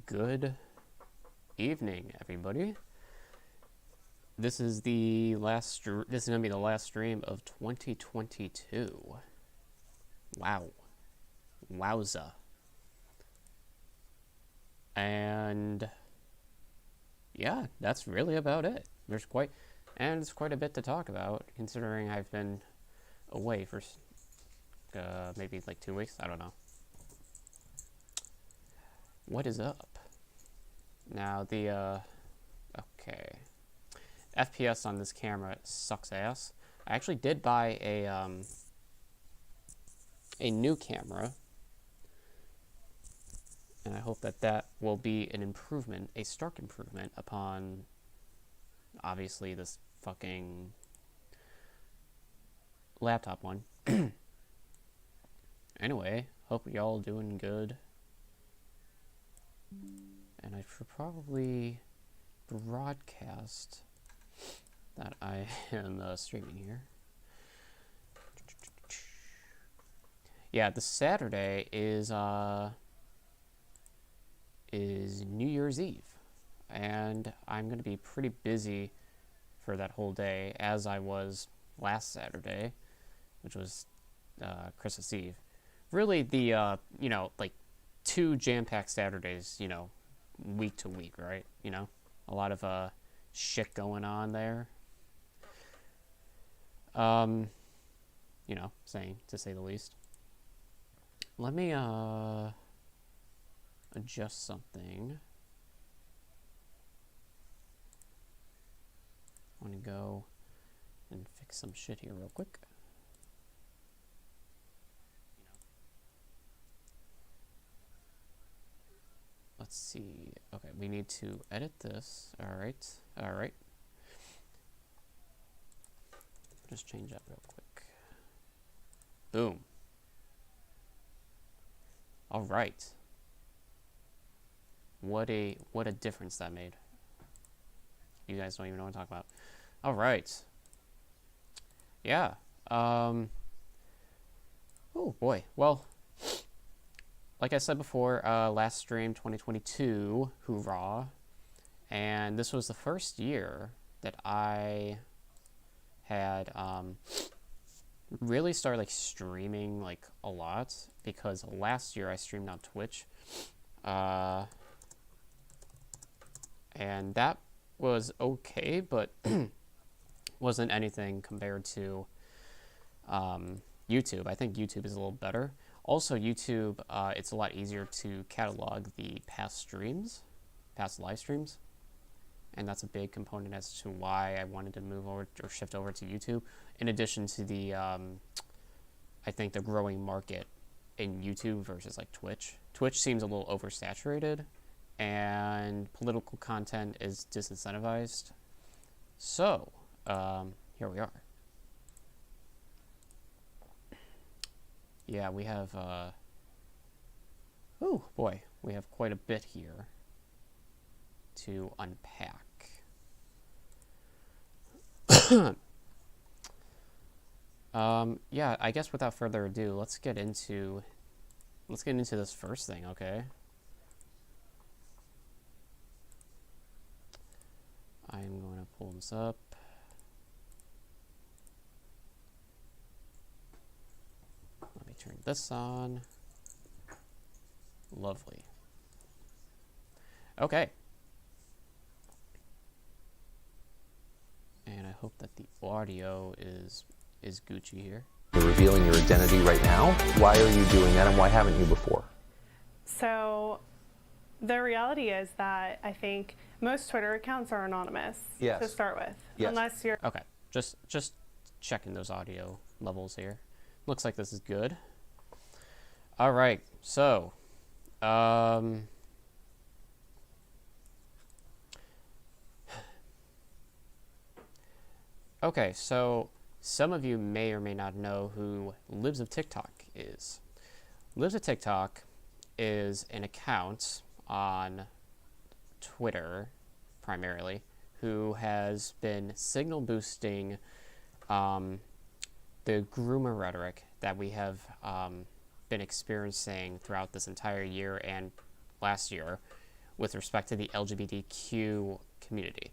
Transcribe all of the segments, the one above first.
Good evening, everybody. This is the last. This is gonna be the last stream of 2022. Wow, wowza! And yeah, that's really about it. There's quite a bit to talk about, considering I've been away for maybe like 2 weeks. I don't know. What is up? Now the okay. FPS on this camera sucks ass. I actually did buy a new camera, and I hope that will be an improvement, a stark improvement upon obviously this fucking laptop one. Anyway, hope y'all doing good. And I should probably broadcast that I am streaming here. Yeah, this Saturday is New Year's Eve, and I'm gonna be pretty busy for that whole day, as I was last Saturday, which was Christmas Eve. Really, the like 2 jam-packed Saturdays, week to week, right? A lot of shit going on there. Saying to say the least. Let me adjust something. I want to go and fix some shit here real quick. Let's see. Okay, we need to edit this. All right. Just change that real quick. Boom. All right. What a difference that made. You guys don't even know what I'm talking about. All right. Yeah. Oh boy. Well, like I said before, last stream 2022, hoorah. And this was the first year that I had really started like streaming like a lot, because last year I streamed on Twitch. And that was okay, but wasn't anything compared to YouTube. I think YouTube is a little better. Also, YouTube, it's a lot easier to catalog the past live streams. And that's a big component as to why I wanted to move over or shift over to YouTube. In addition to the, I think the growing market in YouTube versus like Twitch. Twitch seems a little oversaturated, and political content is disincentivized. So, here we are. Yeah, we have, oh boy, we have quite a bit here to unpack. Yeah, I guess without further ado, let's get into this first thing, okay? I'm going to pull this up. Let me turn this on. Lovely. Okay. And I hope that the audio is Gucci here. You're revealing your identity right now. Why are you doing that, and why haven't you before? So the reality is that I think most Twitter accounts are anonymous to start with. Yes. Unless you're... Okay, just checking those audio levels here. Looks like this is good. All right, so okay, so some of you may or may not know who Libs of TikTok is. Libs of TikTok is an account on Twitter, primarily, who has been signal boosting the groomer rhetoric that we have been experiencing throughout this entire year and last year with respect to the LGBTQ community.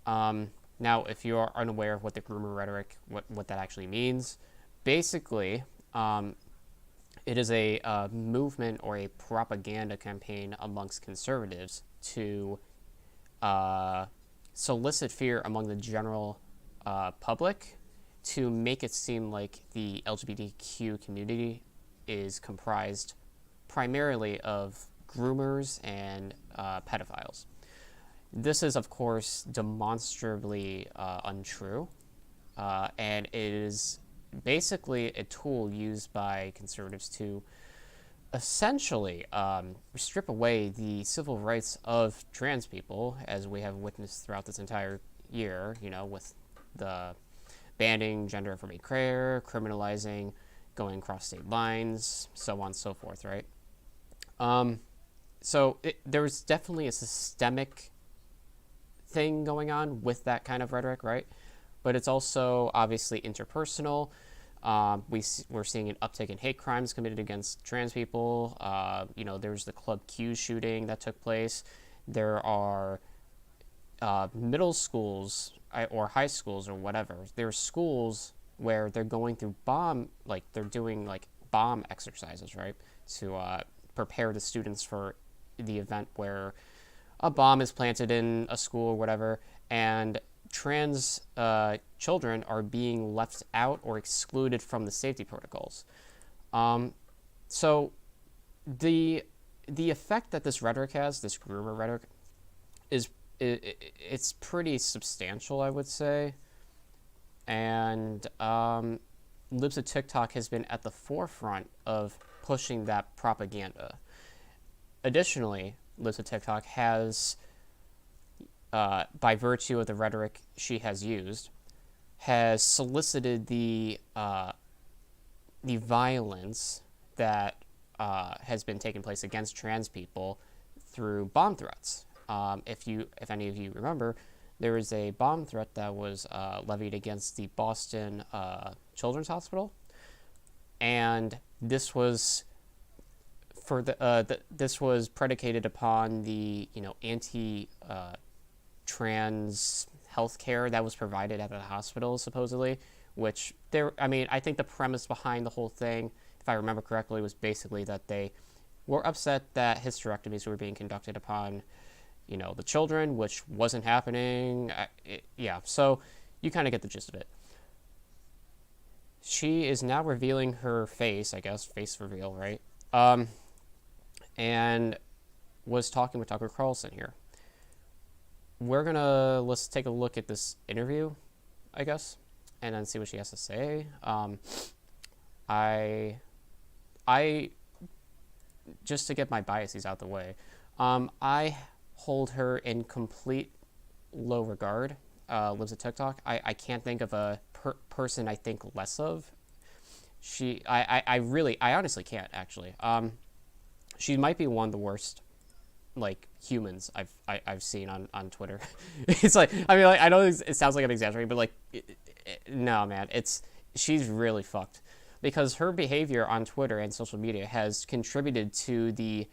Now, if you are unaware of what the groomer rhetoric, what that actually means, basically, it is a movement or a propaganda campaign amongst conservatives to solicit fear among the general public to make it seem like the LGBTQ community is comprised primarily of groomers and pedophiles. This is, of course, demonstrably untrue, and it is basically a tool used by conservatives to essentially strip away the civil rights of trans people, as we have witnessed throughout this entire year, with the banning gender affirming care, criminalizing going across state lines, so on and so forth, right? So there's definitely a systemic thing going on with that kind of rhetoric, right? But it's also obviously interpersonal. We're seeing an uptick in hate crimes committed against trans people. There's the Club Q shooting that took place. There are middle schools or high schools or whatever. There's schools where they're going through bomb exercises, right? To prepare the students for the event where a bomb is planted in a school or whatever, and trans children are being left out or excluded from the safety protocols. So the effect that this rhetoric has, this groomer rhetoric, it's pretty substantial, I would say. And Libs of TikTok has been at the forefront of pushing that propaganda. Additionally, Libs of TikTok has, by virtue of the rhetoric she has used, has solicited the violence that has been taking place against trans people through bomb threats. If any of you remember, there was a bomb threat that was levied against the Boston Children's Hospital, and this was this was predicated upon the anti trans healthcare that was provided at the hospital, supposedly. Which I think the premise behind the whole thing, if I remember correctly, was basically that they were upset that hysterectomies were being conducted upon the children, which wasn't happening. So you kind of get the gist of it. She is now revealing her face, I guess, face reveal, right? And was talking with Tucker Carlson here. Let's take a look at this interview, I guess, and then see what she has to say. I just to get my biases out the way, I hold her in complete low regard. Lives at TikTok. I can't think of a person I think less of. I honestly can't, actually. She might be one of the worst humans I've seen on Twitter. It's I know it sounds like I'm exaggerating, but no, man, she's really fucked, because her behavior on Twitter and social media has contributed to the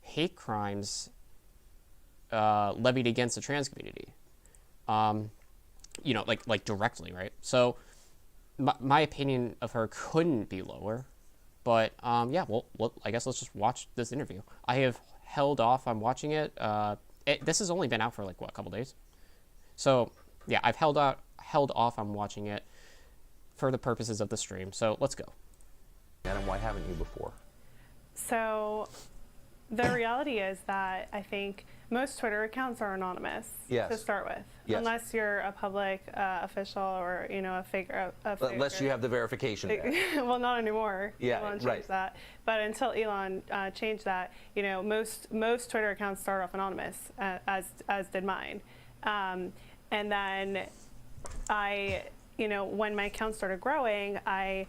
hate crimes levied against the trans community. Directly, right? So my opinion of her couldn't be lower. But well, I guess let's just watch this interview. I have held off on watching it. This has only been out for a couple days. So yeah, I've held off on watching it for the purposes of the stream. So let's go. And why haven't you before? So the reality is that I think most Twitter accounts are anonymous to start with, unless you're a public official or a figure. Unless you have the verification. Well, not anymore. Yeah, Elon changed that. But until Elon changed that, most Twitter accounts start off anonymous, as did mine. And then when my account started growing, I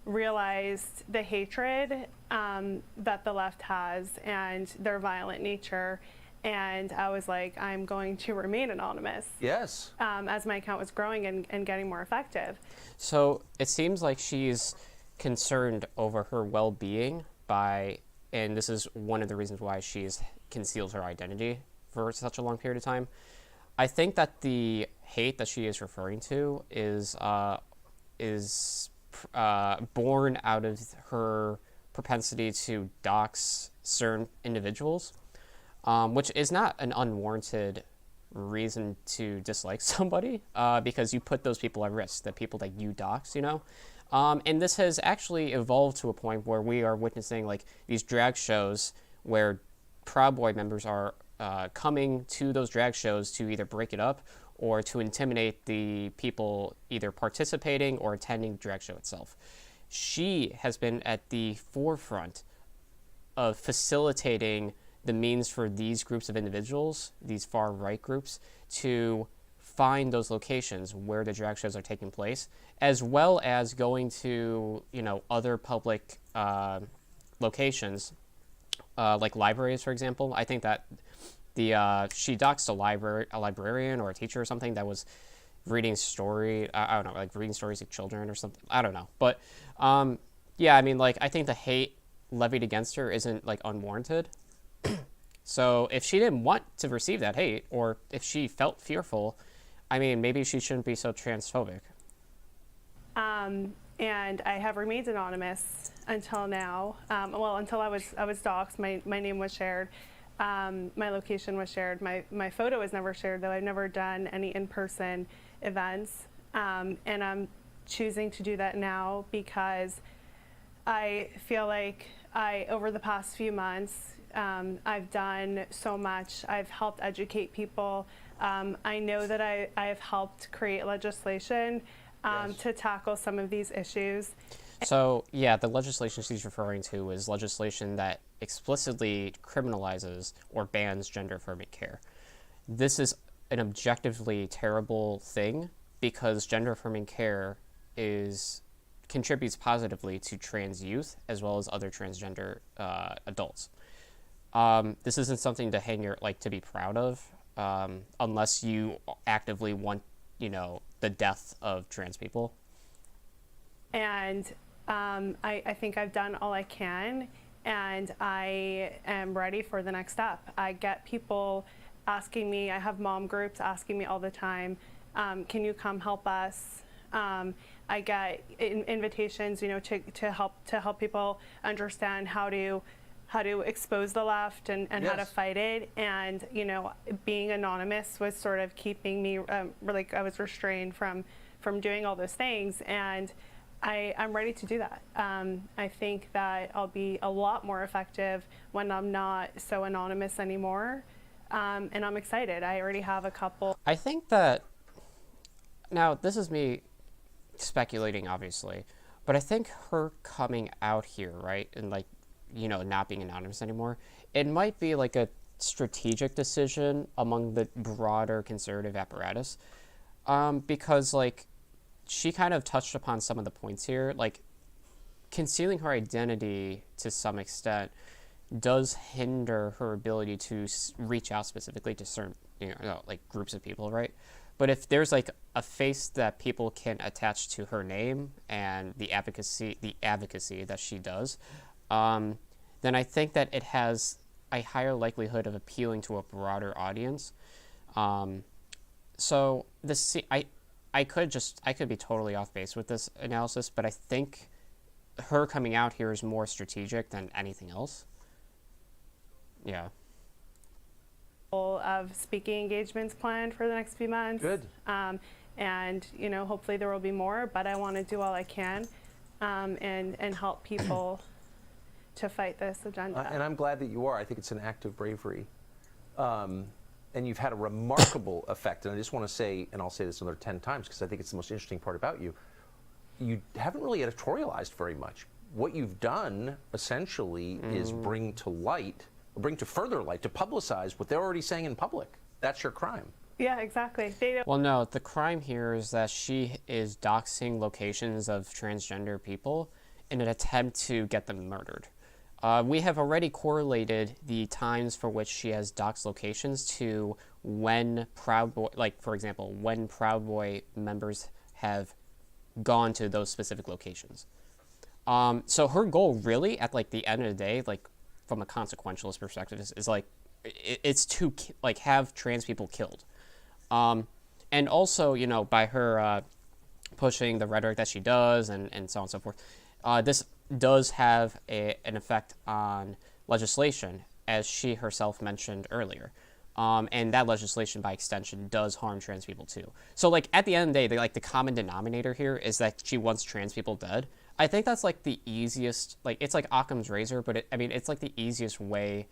realized the hatred that the left has and their violent nature. And I was like, I'm going to remain anonymous. Yes. As my account was growing and getting more effective. So it seems like she's concerned over her well-being and this is one of the reasons why she's concealed her identity for such a long period of time. I think that the hate that she is referring to is born out of her propensity to dox certain individuals, which is not an unwarranted reason to dislike somebody, because you put those people at risk, the people that you dox, you know? And this has actually evolved to a point where we are witnessing like these drag shows where Proud Boy members are coming to those drag shows to either break it up or to intimidate the people either participating or attending the drag show itself. She has been at the forefront of facilitating the means for these groups of individuals, these far-right groups, to find those locations where the drag shows are taking place, as well as going to, you know, other public locations, like libraries, for example. I think that she doxed a librarian or a teacher or something that was reading I don't know, like reading stories to children or something. I don't know. But yeah, I mean, like, I think the hate levied against her isn't like unwarranted. So if she didn't want to receive that hate, or if she felt fearful, I mean, maybe she shouldn't be so transphobic. And I have remained anonymous until now. Well, until I was doxxed, my name was shared, my location was shared, my photo was never shared, though I've never done any in-person events. And I'm choosing to do that now because I feel like over the past few months, I've done so much. I've helped educate people. I know that I have helped create legislation to tackle some of these issues. So, yeah, the legislation she's referring to is legislation that explicitly criminalizes or bans gender-affirming care. This is an objectively terrible thing because gender-affirming care contributes positively to trans youth as well as other transgender adults. This isn't something to to be proud of, unless you actively want, you know, the death of trans people. And I think I've done all I can, and I am ready for the next step. I get people asking me, I have mom groups asking me all the time, can you come help us? I get invitations, you know, to help people understand how to expose the left and Yes. how to fight it. And, you know, being anonymous was sort of keeping me, like I was restrained from doing all those things. And I'm ready to do that. I think that I'll be a lot more effective when I'm not so anonymous anymore. And I'm excited. I already have a couple. I think that, now this is me speculating, obviously, but I think her coming out here, right, and like, you know, not being anonymous anymore, it might be like a strategic decision among the broader conservative apparatus, because like she kind of touched upon some of the points here, like concealing her identity to some extent does hinder her ability to reach out specifically to certain, you know, like groups of people, right? But if there's like a face that people can attach to her name and the advocacy that she does, then I think that it has a higher likelihood of appealing to a broader audience. So I could be totally off base with this analysis, but I think her coming out here is more strategic than anything else. Yeah. Of speaking engagements planned for the next few months. Good. And, you know, hopefully there will be more, but I want to do all I can and help people to fight this agenda. And I'm glad that you are. I think it's an act of bravery. And you've had a remarkable effect. And I just want to say, and I'll say this another 10 times because I think it's the most interesting part about you, you haven't really editorialized very much. What you've done, essentially, is bring to further light, to publicize what they're already saying in public. That's your crime. Yeah, exactly. They don't. Well, no, the crime here is that she is doxing locations of transgender people in an attempt to get them murdered. We have already correlated the times for which she has doxed locations to when Proud Boy, like for example, when Proud Boy members have gone to those specific locations. So her goal really at like the end of the day, like from a consequentialist perspective, is like it's to like have trans people killed. And also, you know, by her pushing the rhetoric that she does and so on and so forth, this does have an effect on legislation, as she herself mentioned earlier. And that legislation, by extension, does harm trans people too. So, like, at the end of the day, the common denominator here is that she wants trans people dead. I think that's like the easiest, like, it's like Occam's razor, but I mean, it's like the easiest way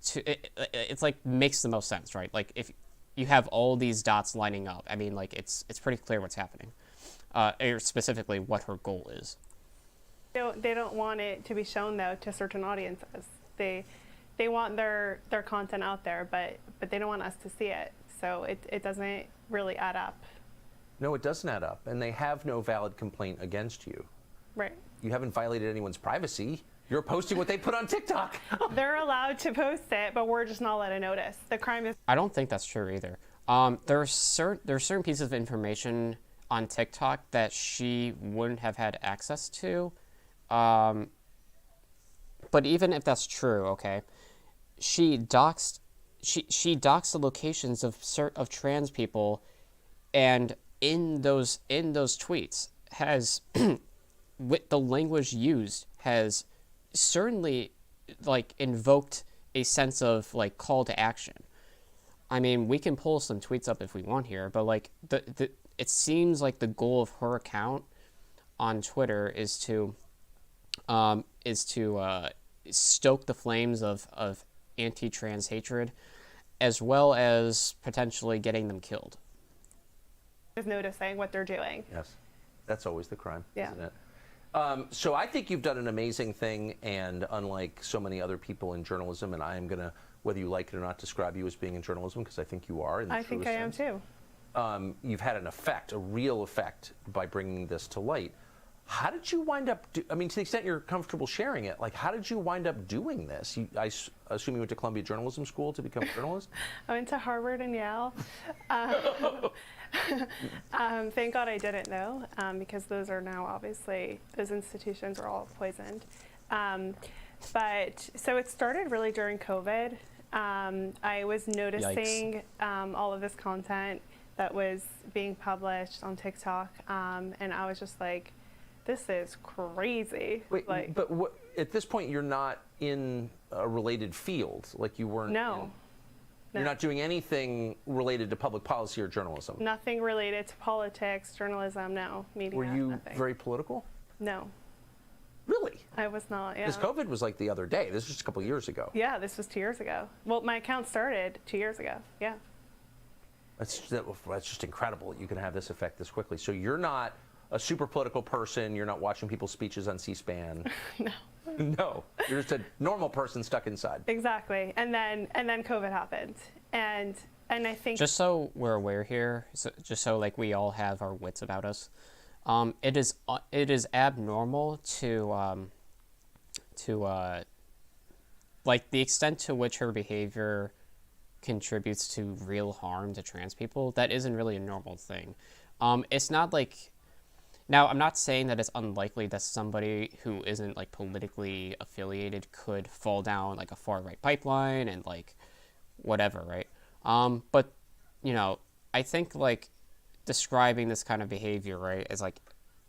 to, it's like makes the most sense, right? Like, if you have all these dots lining up, I mean, like, it's pretty clear what's happening, or specifically what her goal is. They don't want it to be shown, though, to certain audiences. They want their content out there, but they don't want us to see it. So it doesn't really add up. No, it doesn't add up. And they have no valid complaint against you. Right. You haven't violated anyone's privacy. You're posting what they put on TikTok. They're allowed to post it, but we're just not allowed to notice. The crime is... I don't think that's true either. There are certain pieces of information on TikTok that she wouldn't have had access to. But even if that's true, okay, she doxed the locations of trans people, and in those tweets has with the language used has certainly like invoked a sense of like call to action. I mean, we can pull some tweets up if we want here, but like it seems like the goal of her account on Twitter is to stoke the flames of anti-trans hatred, as well as potentially getting them killed. Is noticing what they're doing. Yes, that's always the crime, Yeah. isn't it? So I think you've done an amazing thing, and unlike so many other people in journalism, and I am going to, whether you like it or not, describe you as being in journalism, because I think you are. In the I think I am too. You've had an effect, a real effect, by bringing this to light. How did you wind up, I mean, to the extent you're comfortable sharing it, like, how did you wind up doing this? I assume you went to Columbia Journalism School to become a journalist? I went to Harvard and Yale. Thank God I didn't, though, because those are now obviously, those institutions are all poisoned. But so it started really during COVID. I was noticing all of this content that was being published on TikTok, and I was just like, this is crazy. Wait, like, but what, at this point, you're not in a related field, like you weren't. No. You're not doing anything related to public policy or journalism. Nothing related to politics, journalism, no. Media, Were you nothing. very political? No, Really? I was not, yeah. Because COVID was like the other day. This was just a couple years ago. Yeah, this was 2 years ago. Well, my account started 2 years ago, yeah. That's just incredible that you can have this effect this quickly. So you're not a super political person. You're not watching people's speeches on C-SPAN. No. No, you're just a normal person stuck inside. Exactly, and then COVID happened, and I think Just so we're aware here, just so like we all have our wits about us, it is abnormal to like the extent to which her behavior contributes to real harm to trans people. That isn't really a normal thing. It's not like. Now, I'm not saying that it's unlikely that somebody who isn't like politically affiliated could fall down like a far right pipeline and like whatever, right? But you know, I think like describing this kind of behavior, right, as like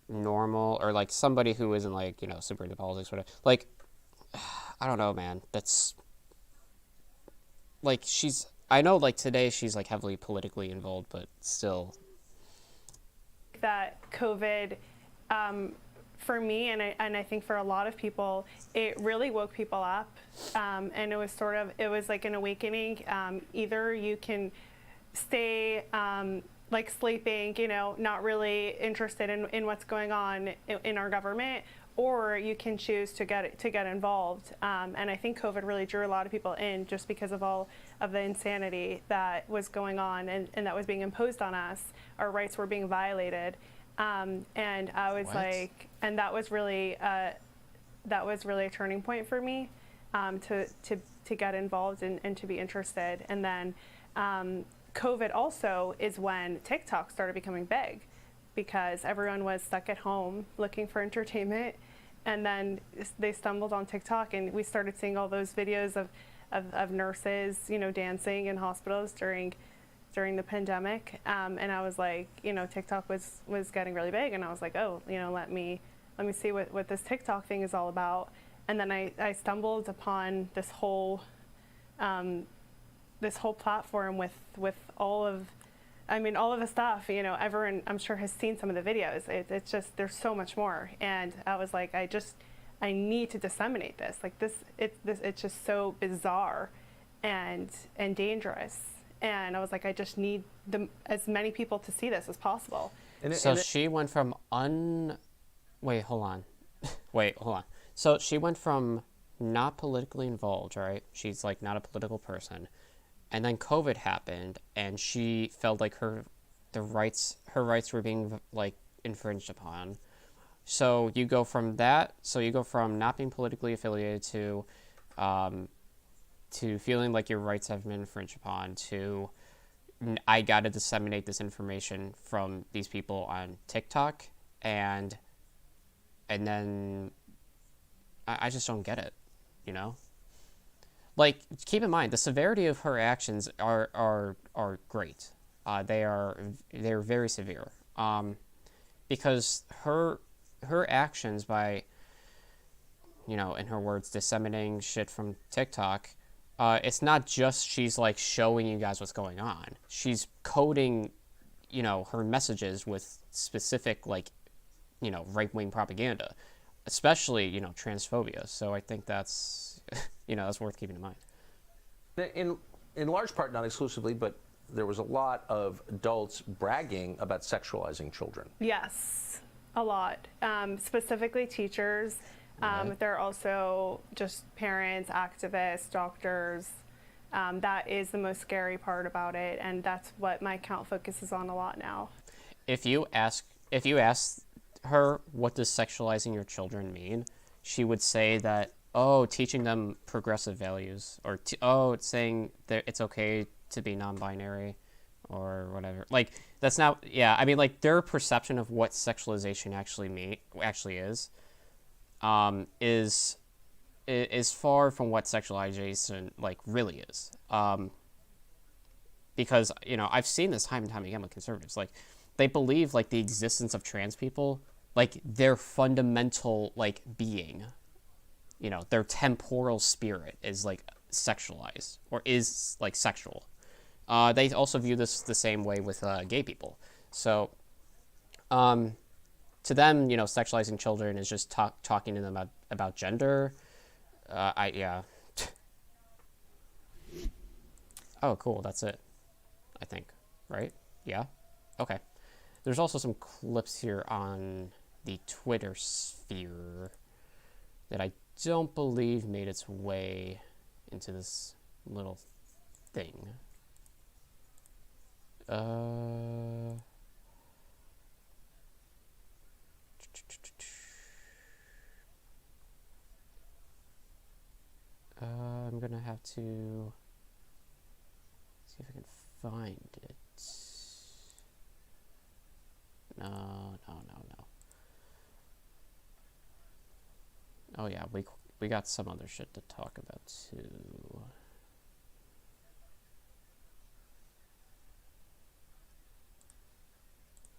normal, or like somebody who isn't like, you know, super into politics, whatever. Like, I don't know, man. That's like I know like today she's like heavily politically involved, but still. that COVID, for me, and I think for a lot of people, it really woke people up, and it was like an awakening. Either you can stay like sleeping, you know, not really interested in what's going on in our government, or you can choose to get involved. And I think COVID really drew a lot of people in just because of all of the insanity that was going on and that was being imposed on us. Our rights were being violated. And I was like, and that was really a turning point for me, to get involved and to be interested. And then COVID also is when TikTok started becoming big, because everyone was stuck at home looking for entertainment, and then they stumbled on TikTok, and we started seeing all those videos of nurses, dancing in hospitals during the pandemic. And I was like, TikTok was getting really big, and I was like, oh, let me see what this TikTok thing is all about. And then I stumbled upon this whole platform with all of the stuff. Everyone, I'm sure, has seen some of the videos. It's just, there's so much more. And I was like, I need to disseminate this. Like it's just so bizarre and dangerous. And I was like, I just need as many people to see this as possible. So she went from Wait, hold on. Wait, hold on. So she went from not politically involved, right? She's like not a political person. And then COVID happened, and she felt like her rights were being like infringed upon. So you go from that. So you go from not being politically affiliated to feeling like your rights have been infringed upon to I got to disseminate this information from these people on TikTok, and then I just don't get it, Like, keep in mind, the severity of her actions are great. They're very severe. Because her actions by, in her words, disseminating shit from TikTok, it's not just she's like showing you guys what's going on. She's coding, her messages with specific right-wing propaganda, especially transphobia. So I think that's that's worth keeping in mind. In large part, not exclusively, but there was a lot of adults bragging about sexualizing children. Yes, a lot. Specifically teachers. There are also just parents, activists, doctors. That is the most scary part about it, and that's what my account focuses on a lot now. If you ask her, what does sexualizing your children mean, she would say that, teaching them progressive values, or it's saying that it's okay to be non-binary, or whatever. Like, that's not, yeah, I mean, like, their perception of what sexualization actually is far from what sexualization, like, really is. Because, I've seen this time and time again with conservatives. Like, they believe, like, the existence of trans people, like, their fundamental, like, being, their temporal spirit is, like, sexualized, or is, like, sexual. They also view this the same way with gay people. So, to them, sexualizing children is just talking to them about gender. Yeah. Oh, cool. That's it, I think. Right? Yeah? Okay. There's also some clips here on the Twitter sphere that I don't believe made its way into this little thing. I'm gonna have to see if I can find it. No. Oh yeah, we got some other shit to talk about too.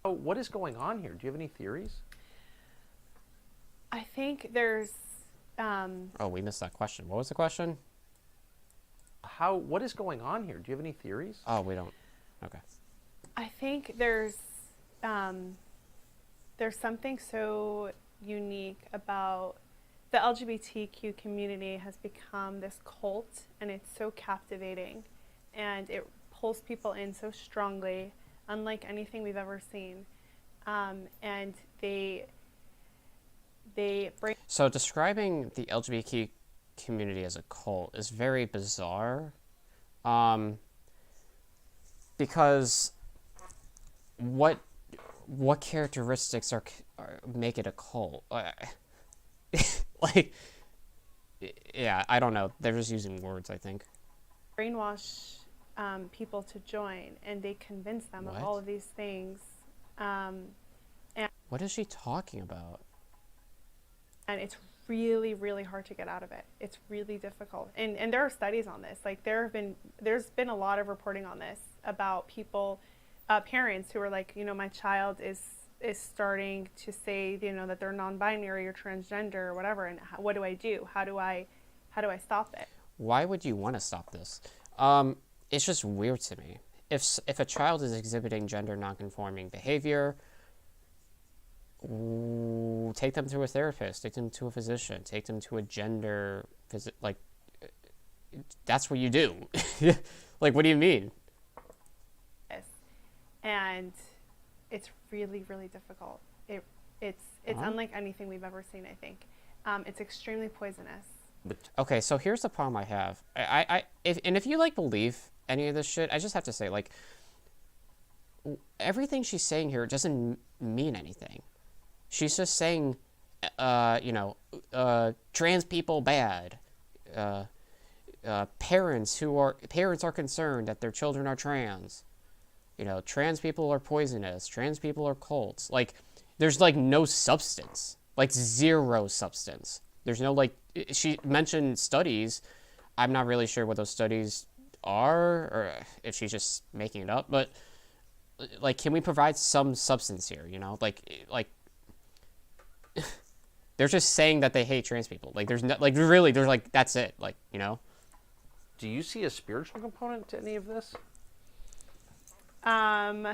Oh, what is going on here? Do you have any theories? I think there's Oh, we missed that question. What was the question? What is going on here? Do you have any theories? Oh, we don't. Okay. I think there's something so unique about the LGBTQ community. Has become this cult, and it's so captivating, and it pulls people in so strongly, unlike anything we've ever seen. And they bring. So describing the LGBT community as a cult is very bizarre, because what characteristics make it a cult? Like, yeah, I don't know. They're just using words, I think. Brainwash people to join, and they convince them of all of these things. What is she talking about? And it's really, really hard to get out of it. It's really difficult. And there are studies on this. Like there's been a lot of reporting on this about people, parents who are like, my child is starting to say, that they're non-binary or transgender or whatever. And what do I do? How do I stop it? Why would you want to stop this? It's just weird to me. If a child is exhibiting gender nonconforming behavior, take them to a therapist, take them to a physician, take them to a gender like that's what you do. Like, what do you mean? And it's really, really difficult. It's unlike anything we've ever seen, I think. It's extremely poisonous. Okay, so here's the problem I have. If you like believe any of this shit, I just have to say, like, everything she's saying here doesn't mean anything. She's just saying, trans people bad. Parents are concerned that their children are trans. Trans people are poisonous. Trans people are cults. Like, there's like no substance, like zero substance. There's no, like, she mentioned studies. I'm not really sure what those studies are, or if she's just making it up. But like, can we provide some substance here? Like. They're just saying that they hate trans people. Like, there's no, like, really, there's like, that's it. Like, Do you see a spiritual component to any of this? You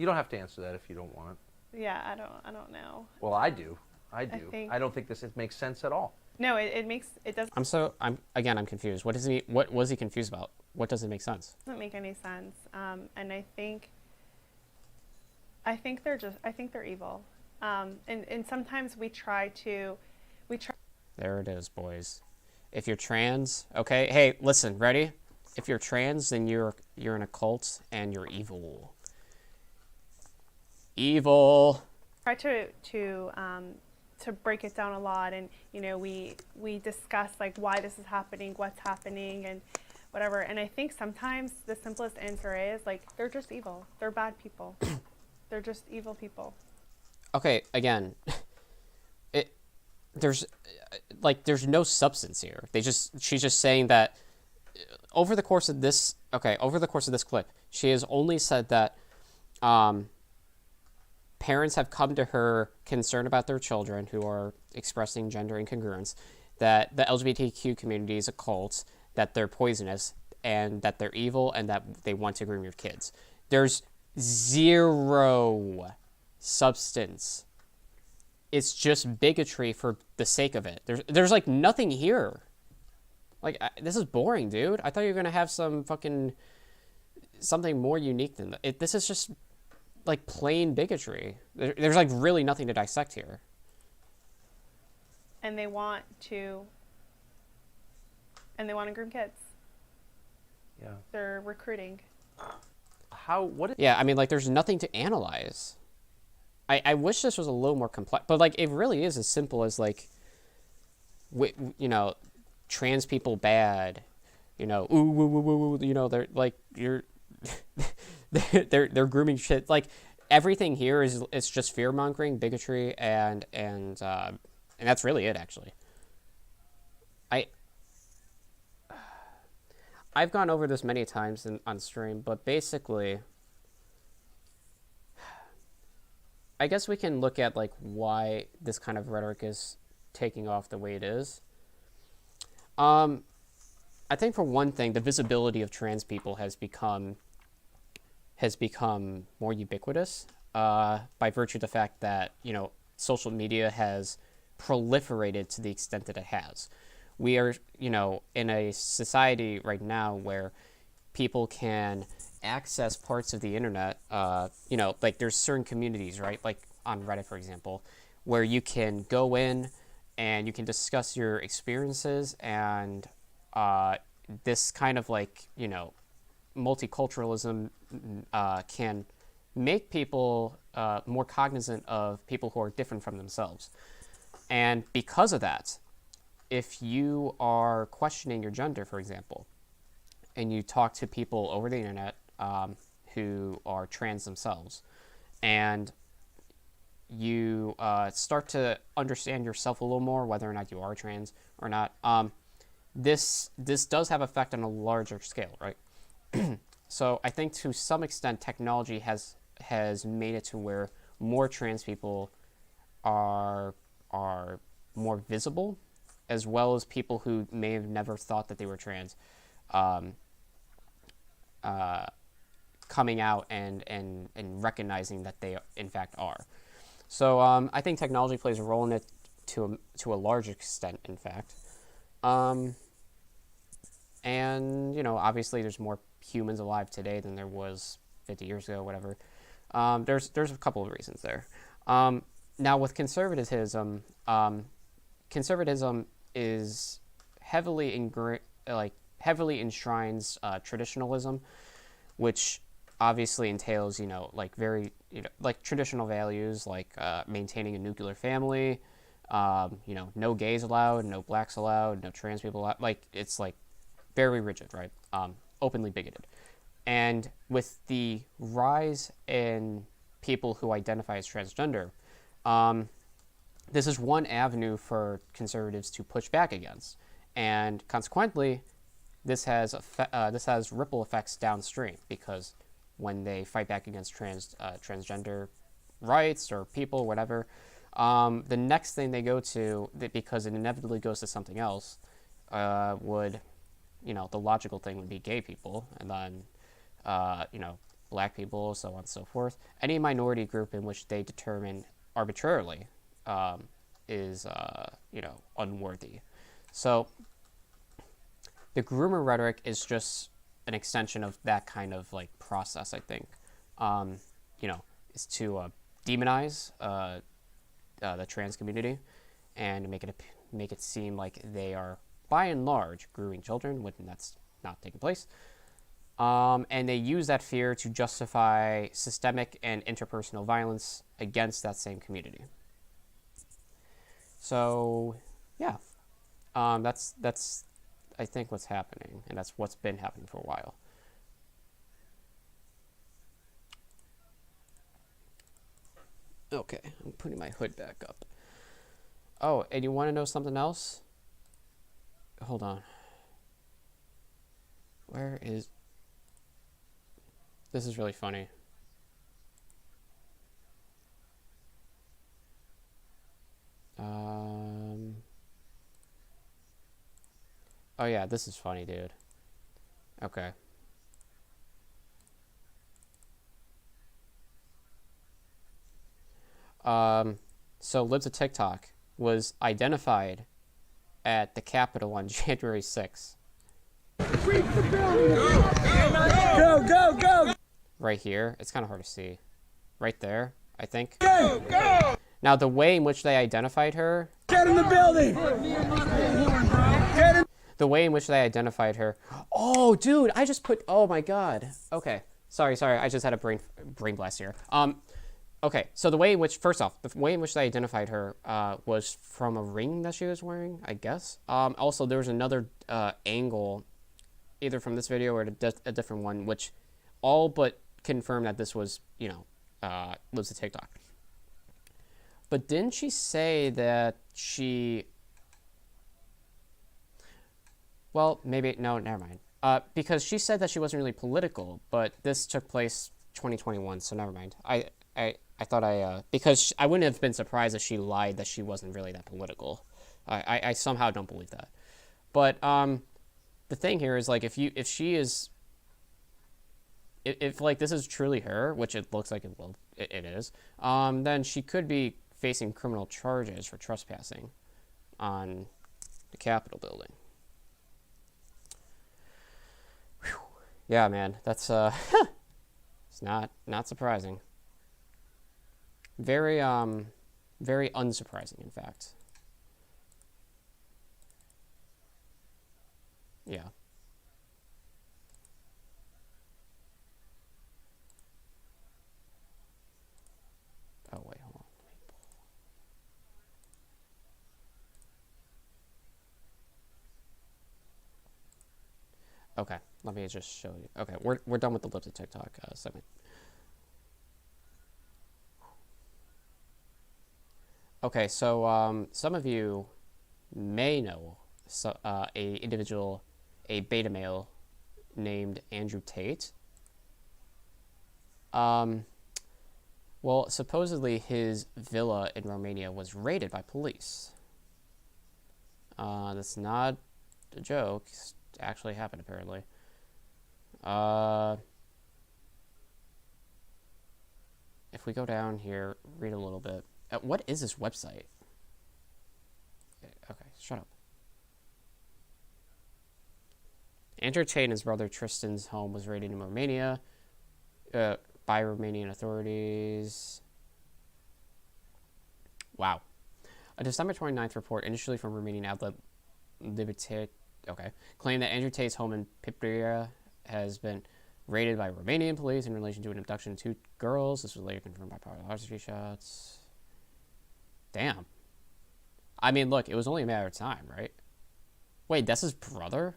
don't have to answer that if you don't want. Yeah, I don't know. Well, I do. I don't think it makes sense at all. No, it does. I'm confused. What was he confused about? What doesn't make sense? Doesn't make any sense. And I think they're evil. And sometimes we try. There it is, boys. If you're trans, okay. Hey, listen, ready? If you're trans, then you're in a cult and you're evil. Evil. Try to break it down a lot, and we discuss like why this is happening, what's happening, and whatever. And I think sometimes the simplest answer is like they're just evil. They're bad people. They're just evil people. Okay, again, there's no substance here. She's just saying that over the course of this clip, she has only said that parents have come to her concerned about their children who are expressing gender incongruence, that the LGBTQ community is a cult, that they're poisonous, and that they're evil, and that they want to groom your kids. There's zero substance. It's just bigotry for the sake of it. There's like nothing here. Like, this is boring, dude. I thought you were gonna have some fucking something more unique than that. This is just like plain bigotry. There's like really nothing to dissect here. And they want to groom kids. Yeah. They're recruiting. Yeah, I mean, like, there's nothing to analyze. I wish this was a little more complex, but like, it really is as simple as like, trans people bad, ooh, woo, woo, woo, woo, they're like, they're grooming shit. Like, everything here it's just fear mongering, bigotry, and that's really it, actually. I've gone over this many times on stream, but basically, I guess we can look at like why this kind of rhetoric is taking off the way it is. I think for one thing, the visibility of trans people has become more ubiquitous by virtue of the fact that social media has proliferated to the extent that it has. We are, in a society right now where people can access parts of the internet, like there's certain communities, right? Like on Reddit, for example, where you can go in and you can discuss your experiences, and this kind of like, multiculturalism can make people more cognizant of people who are different from themselves. And because of that, if you are questioning your gender, for example, and you talk to people over the internet who are trans themselves, and you start to understand yourself a little more, whether or not you are trans or not. This does have effect on a larger scale, right? So I think to some extent technology has made it to where more trans people are more visible, as well as people who may have never thought that they were trans coming out and recognizing that they in fact are. So I think technology plays a role in it to a large extent, in fact. And, you know, obviously there's more humans alive today than there was 50 years ago, whatever. There's a couple of reasons there. Now with conservatism, conservatism is heavily enshrines traditionalism, which obviously entails, you know, like very, you know, like traditional values, like maintaining a nuclear family, you know, no gays allowed, no blacks allowed, no trans people allowed. Like, it's like very rigid, right? Openly bigoted. And with the rise in people who identify as transgender, this is one avenue for conservatives to push back against, and consequently, this has ripple effects downstream, because when they fight back against transgender rights or people, whatever, the next thing they go to, because it inevitably goes to something else, would, you know, the logical thing would be gay people, and then, you know, black people, so on and so forth. Any minority group in which they determine arbitrarily is, you know, unworthy. So the groomer rhetoric is just an extension of that kind of like process, I think. You know, is to demonize the trans community and make it seem like they are, by and large, grooming children when that's not taking place. And they use that fear to justify systemic and interpersonal violence against that same community. So, yeah, that's I think what's happening, and that's what's been happening for a while. Okay, I'm putting my hood back up. Oh, and you want to know something else? Hold on. Where is... This is really funny. Oh yeah, this is funny, dude. Okay. So Libs of TikTok was identified at the Capitol on January 6th. Go, go, go! Right here. It's kind of hard to see. Right there, I think. Go, go! Now, the way in which they identified her... Get in the building! Get in... The way in which they identified her... Oh, dude, I just put... Oh, my God. Okay. Sorry. I just had a brain blast here. Okay, so the way in which... First off, the way in which they identified her was from a ring that she was wearing, I guess. Also, there was another angle, either from this video or a different one, which all but confirmed that this was, you know, Libs of TikTok. But didn't she say that she... Well, maybe... No, never mind. Because she said that she wasn't really political, but this took place 2021, so never mind. I thought because I wouldn't have been surprised if she lied that she wasn't really that political. I somehow don't believe that. But the thing here is, like, if she is... If like, this is truly her, which it looks like it is, then she could be facing criminal charges for trespassing on the Capitol building. Whew. Yeah, man, that's it's not surprising. Very very unsurprising, in fact. Yeah. Oh wait, hold on. Okay, let me just show you. Okay, we're done with the Libs of TikTok segment. Okay, so some of you may know a beta male named Andrew Tate. Well, supposedly his villa in Romania was raided by police. That's not a joke. It's actually happened, apparently. If we go down here, read a little bit. What is this website? Okay, shut up. Andrew Tate and his brother Tristan's home was raided in Romania by Romanian authorities. Wow. A December 29th report, initially from Romanian outlet Libertate, claimed that Andrew Tate's home in Pipria has been raided by Romanian police in relation to an abduction of 2 girls. This was later confirmed by paparazzi shots. Damn. I mean, look, it was only a matter of time, right? Wait, that's his brother?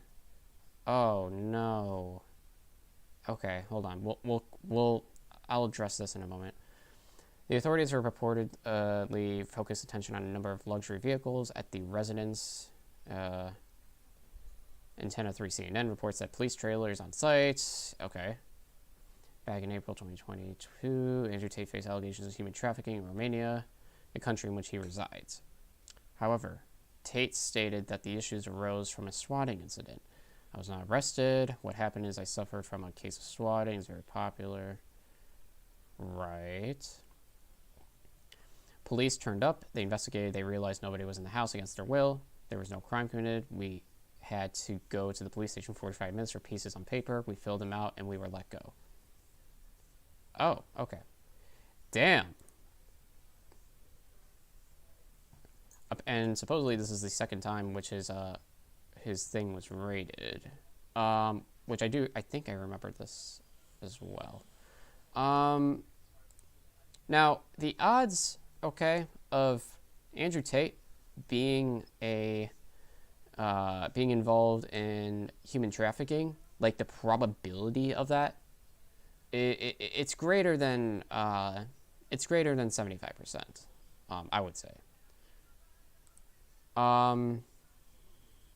Oh no. Okay, hold on. I'll address this in a moment. The authorities have reportedly focused attention on a number of luxury vehicles at the residence. Antenna 3 CNN reports that police trailers on site. Okay. Back in April 2022, Andrew Tate faced allegations of human trafficking in Romania, the country in which he resides. However, Tate stated that the issues arose from a swatting incident. I was not arrested. What happened is I suffered from a case of swatting. It's very popular. Right. Police turned up. They investigated. They realized nobody was in the house against their will. There was no crime committed. We had to go to the police station 45 minutes for pieces on paper. We filled them out, and we were let go. Oh, okay. Damn. And supposedly this is the second time which his thing was raided. Which I think I remembered this as well. Now, the odds, of Andrew Tate being being involved in human trafficking, like the probability of that, it's greater than 75%. I would say.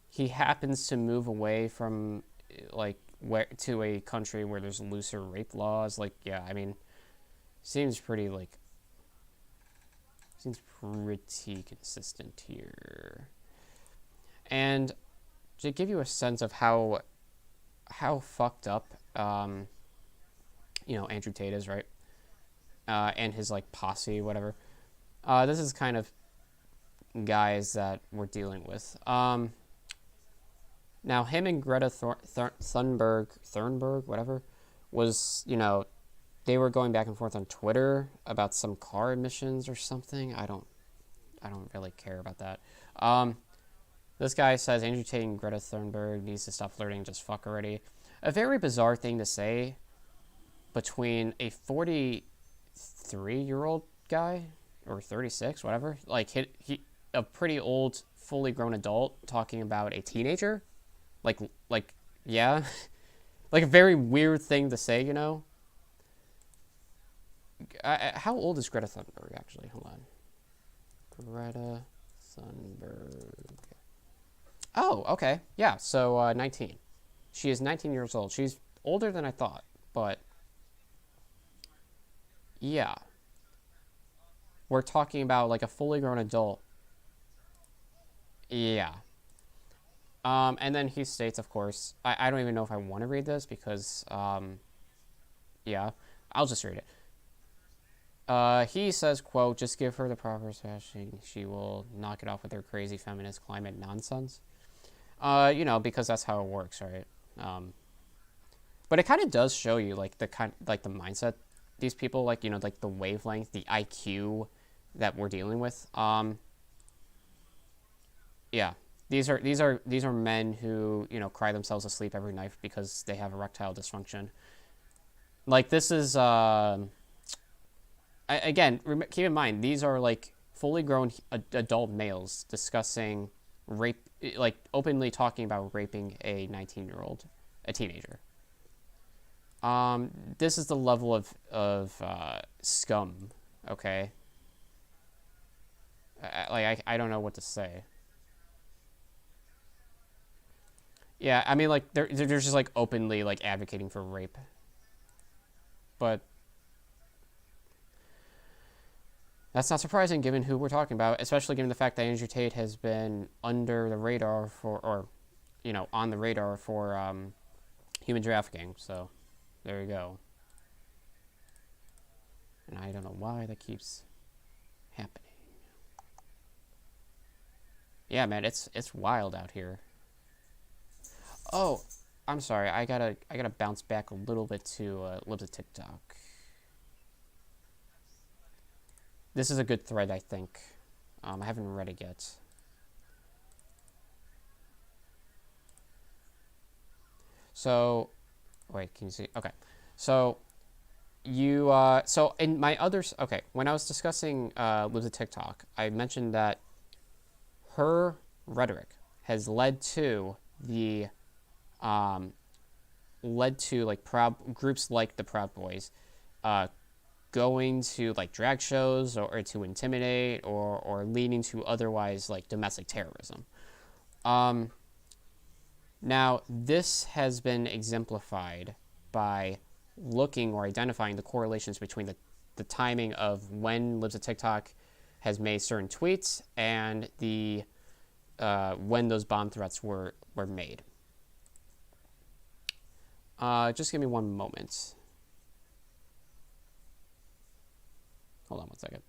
He happens to move away from to a country where there's looser rape laws. Seems pretty consistent here. And to give you a sense of how fucked up Andrew Tate is, right? And his posse, whatever. This is kind of guys that we're dealing with. Now him and Greta Thunberg, whatever, was, they were going back and forth on Twitter about some car emissions or something. I don't really care about that. This guy says Andrew Tate and Greta Thunberg needs to stop flirting, just fuck already. A very bizarre thing to say between a 43-year-old guy, or 36, whatever, he a pretty old, fully grown adult talking about a teenager. Yeah. A very weird thing to say, How old is Greta Thunberg, actually? Hold on. Greta Thunberg. Oh, okay. Yeah, so 19. She is 19 years old. She's older than I thought, but yeah. We're talking about a fully grown adult. Yeah. And then he states, of course, I don't even know if I want to read this because, yeah, I'll just read it. He says, quote, just give her the proper smashing. She will knock it off with her crazy feminist climate nonsense. Because that's how it works, right? But it kind of does show you, the mindset these people, the wavelength, the IQ that we're dealing with. Yeah. These are men who, cry themselves asleep every night because they have erectile dysfunction. This is, again, keep in mind, these are, fully grown adult males discussing rape, openly talking about raping a 19-year-old, a teenager. This is the level of scum, okay? I don't know what to say. Yeah, I mean, like, they're just, like, openly, like, advocating for rape. But that's not surprising given who we're talking about, especially given the fact that Andrew Tate has been under the radar for, or, you know, on the radar for human trafficking. So, there you go. And I don't know why that keeps happening. Yeah, man, it's wild out here. Oh, I'm sorry. I gotta bounce back a little bit to Libs of TikTok. This is a good thread, I think. I haven't read it yet. So, wait, can you see? Okay. So, so in my others, okay, when I was discussing Libs of TikTok, I mentioned that her rhetoric has led to the, like groups like the Proud Boys, going to like drag shows or to intimidate or leading to otherwise like domestic terrorism. Now, this has been exemplified by looking or identifying the correlations between the timing of when Libs of TikTok has made certain tweets and the when those bomb threats were made. Just give me one moment. Hold on one second.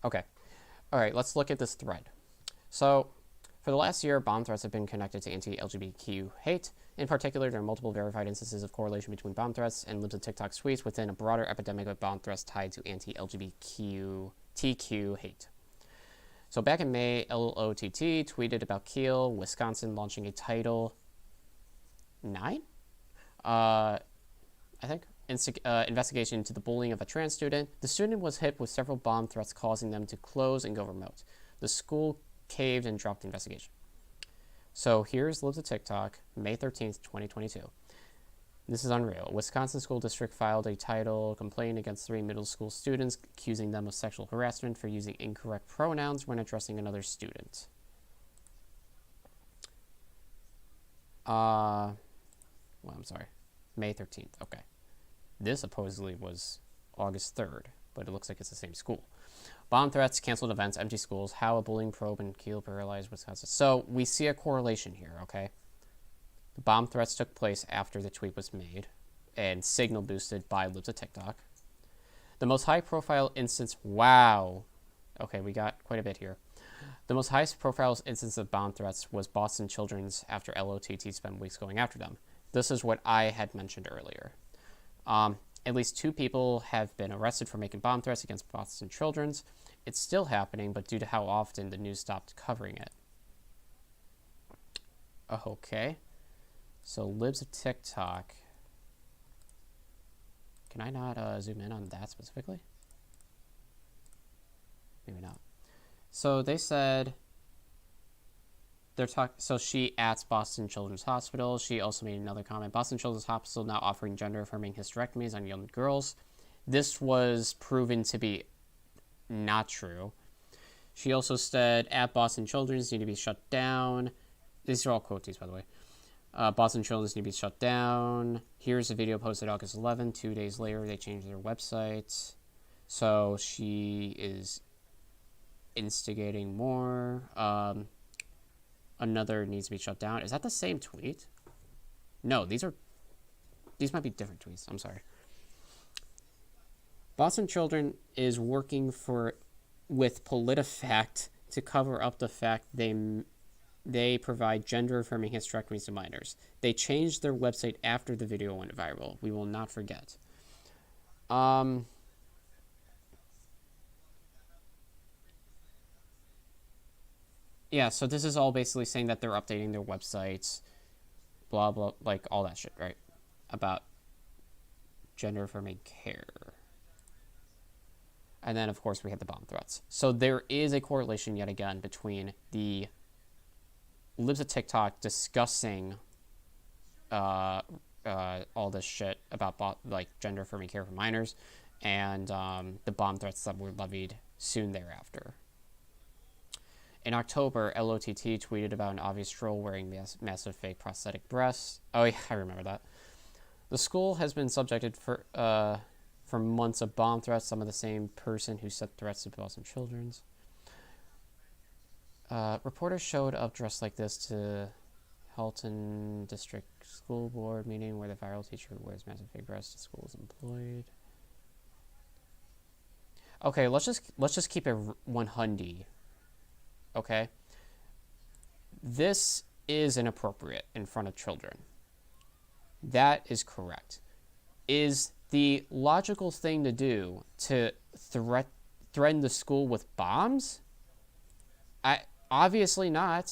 Okay. All right, let's look at this thread. So, for the last year, bomb threats have been connected to anti-LGBTQ hate. In particular, there are multiple verified instances of correlation between bomb threats and Libs of TikTok tweets within a broader epidemic of bomb threats tied to anti-LGBTQ hate. So back in May, LOTT tweeted about Kiel, Wisconsin, launching a Title IX, I think, investigation into the bullying of a trans student. The student was hit with several bomb threats, causing them to close and go remote. The school caved and dropped the investigation. So here's Libs of TikTok, May 13th, 2022. This is unreal. Wisconsin school district filed a title complaint against 3 middle school students, accusing them of sexual harassment for using incorrect pronouns when addressing another student. Well, I'm sorry. May 13th. Okay. This supposedly was August 3rd, but it looks like it's the same school. Bomb threats, canceled events, empty schools, how a bullying probe in Kiel paralyzed Wisconsin. So we see a correlation here, okay? The bomb threats took place after the tweet was made and signal boosted by Libs of TikTok. The most high-profile instance, wow. Okay, we got quite a bit here. The most highest-profile instance of bomb threats was Boston Children's after LOTT spent weeks going after them. This is what I had mentioned earlier. At least 2 people have been arrested for making bomb threats against Boston Children's. It's still happening, but due to how often the news stopped covering it. Okay. So, Libs of TikTok. Can I not zoom in on that specifically? Maybe not. So, they said... So she at Boston Children's Hospital. She also made another comment. Boston Children's Hospital now offering gender-affirming hysterectomies on young girls. This was proven to be not true. She also said, at Boston Children's need to be shut down. These are all quotes, by the way. Boston Children's need to be shut down. Here's a video posted August 11th. 2 days later, they changed their website. So she is instigating more. Another needs to be shut down. Is that the same tweet? No, these might be different tweets. I'm sorry. Boston Children is working with PolitiFact to cover up the fact they provide gender-affirming hysterectomies to minors. They changed their website after the video went viral. We will not forget. Yeah, so this is all basically saying that they're updating their websites, blah, blah, like all that shit, right? About gender affirming care. And then, of course, we had the bomb threats. So there is a correlation, yet again, between the libs of TikTok discussing all this shit about like gender affirming care for minors and the bomb threats that were levied soon thereafter. In October, LOTT tweeted about an obvious troll wearing massive fake prosthetic breasts. Oh, yeah, I remember that. The school has been subjected for months of bomb threats. Some of the same person who sent threats to Boston Children's. Reporters showed up dressed like this to Halton District School Board meeting where the viral teacher who wears massive fake breasts to school is employed. Okay, let's just keep it 100. Okay? This is inappropriate in front of children. That is correct. Is the logical thing to do to threaten the school with bombs? Obviously not.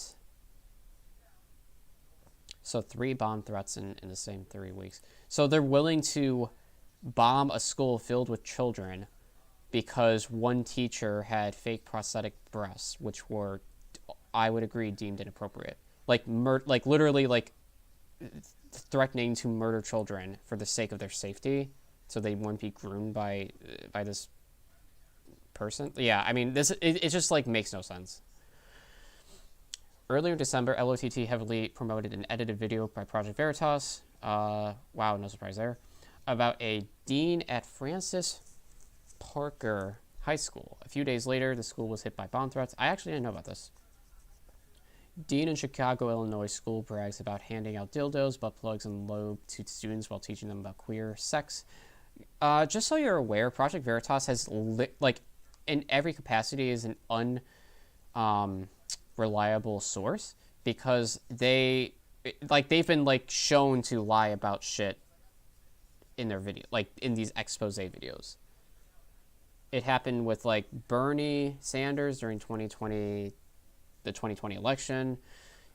So 3 bomb threats in the same 3 weeks. So they're willing to bomb a school filled with children because one teacher had fake prosthetic breasts, which were, I would agree, deemed inappropriate. Like literally like threatening to murder children for the sake of their safety, so they wouldn't be groomed by this person. Yeah, I mean, it just like makes no sense. Earlier in December, LOTT heavily promoted an edited video by Project Veritas. Wow, no surprise there. About a dean at Francis Parker High School. A few days later, the school was hit by bomb threats. I actually didn't know about this. Dean in Chicago, Illinois school brags about handing out dildos, butt plugs, and lobe to students while teaching them about queer sex. Just so you're aware, Project Veritas has like in every capacity is an unreliable source because they've been like shown to lie about shit in their video, like in these expose videos. It happened with like Bernie Sanders during 2020. The 2020 election.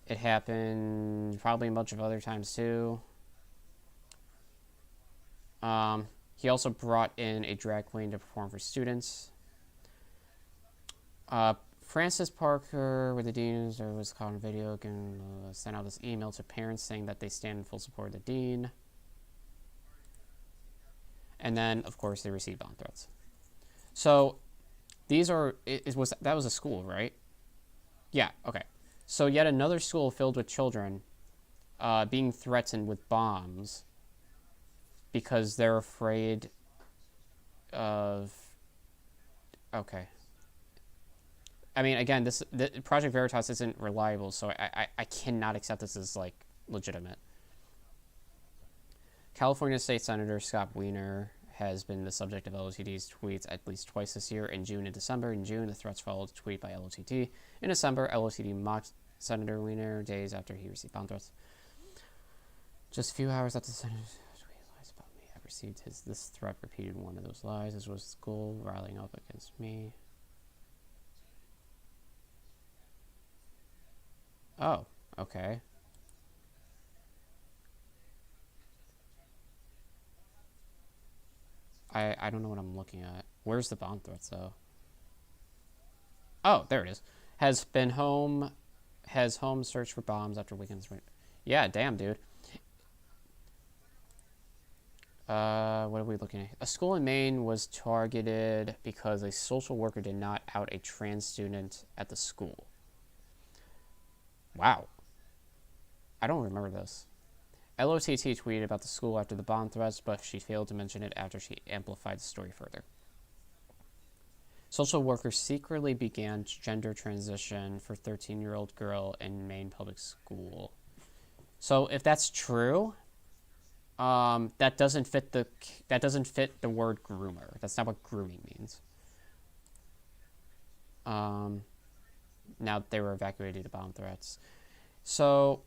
It happened probably a bunch of other times too. He also brought in a drag queen to perform for students. Francis Parker, with the dean, there was caught on video, and sent out this email to parents saying that they stand in full support of the dean. And then, of course, they received bomb threats. So these are that was a school, right? Yeah, okay. So yet another school filled with children being threatened with bombs because they're afraid of... Okay. I mean, again, the Project Veritas isn't reliable, so I cannot accept this as, like, legitimate. California State Senator Scott Wiener has been the subject of LOTT's tweets at least twice this year, in June and December. In June, the threats followed a tweet by LOTT. In December, LOTT mocked Senator Wiener days after he received bomb threats. Just a few hours after the senator tweeted lies about me, I received this threat repeated one of those lies. This was the school riling up against me. Oh, okay. I don't know what I'm looking at. Where's the bomb threats, though? Oh, there it is. Has home searched for bombs after weekends. Yeah, damn, dude. What are we looking at? A school in Maine was targeted because a social worker did not out a trans student at the school. Wow. I don't remember this. LOTT tweeted about the school after the bomb threats, but she failed to mention it after she amplified the story further. Social workers secretly began gender transition for 13-year-old girl in Maine public school. So if that's true, that doesn't fit the word groomer. That's not what grooming means. Now they were evacuated due to bomb threats. So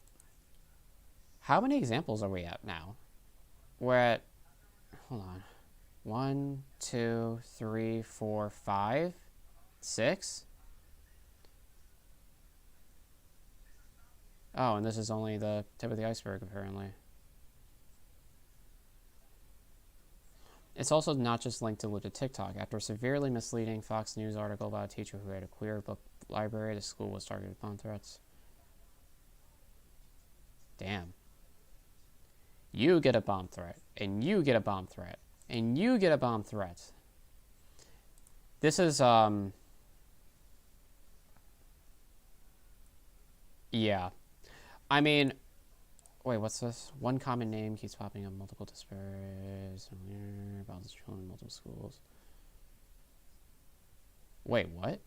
how many examples are we at now? We're at, hold on, 1, 2, 3, 4, 5, 6. Oh, and this is only the tip of the iceberg, apparently. It's also not just linked to TikTok. After a severely misleading Fox News article about a teacher who had a queer book library, the school was targeted with bomb threats. Damn. You get a bomb threat, and you get a bomb threat, and you get a bomb threat. This is, yeah. I mean, wait, what's this? One common name keeps popping up, multiple disparities, about this children in multiple schools. Wait, what?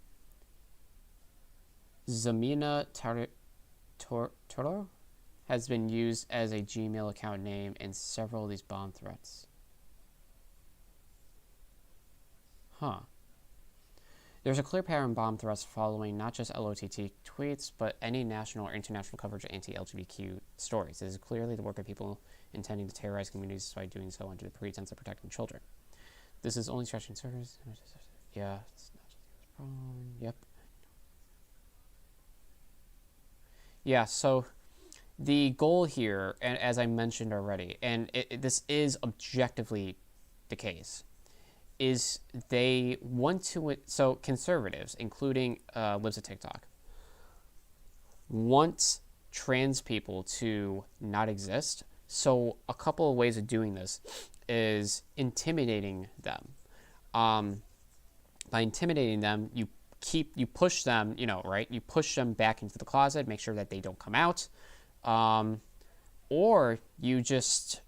Zamina Toro has been used as a Gmail account name in several of these bomb threats. Huh. There's a clear pattern of bomb threats following not just LOTT tweets, but any national or international coverage of anti-LGBTQ stories. It is clearly the work of people intending to terrorize communities by doing so under the pretense of protecting children. This is only stretching service. Yeah, it's not just a problem. Yep. Yeah, so the goal here, and as I mentioned already, and this is objectively the case, is they want to, so conservatives, including Libs of TikTok, want trans people to not exist. So a couple of ways of doing this is intimidating them. By intimidating them, you push them, right? You push them back into the closet, make sure that they don't come out, or you just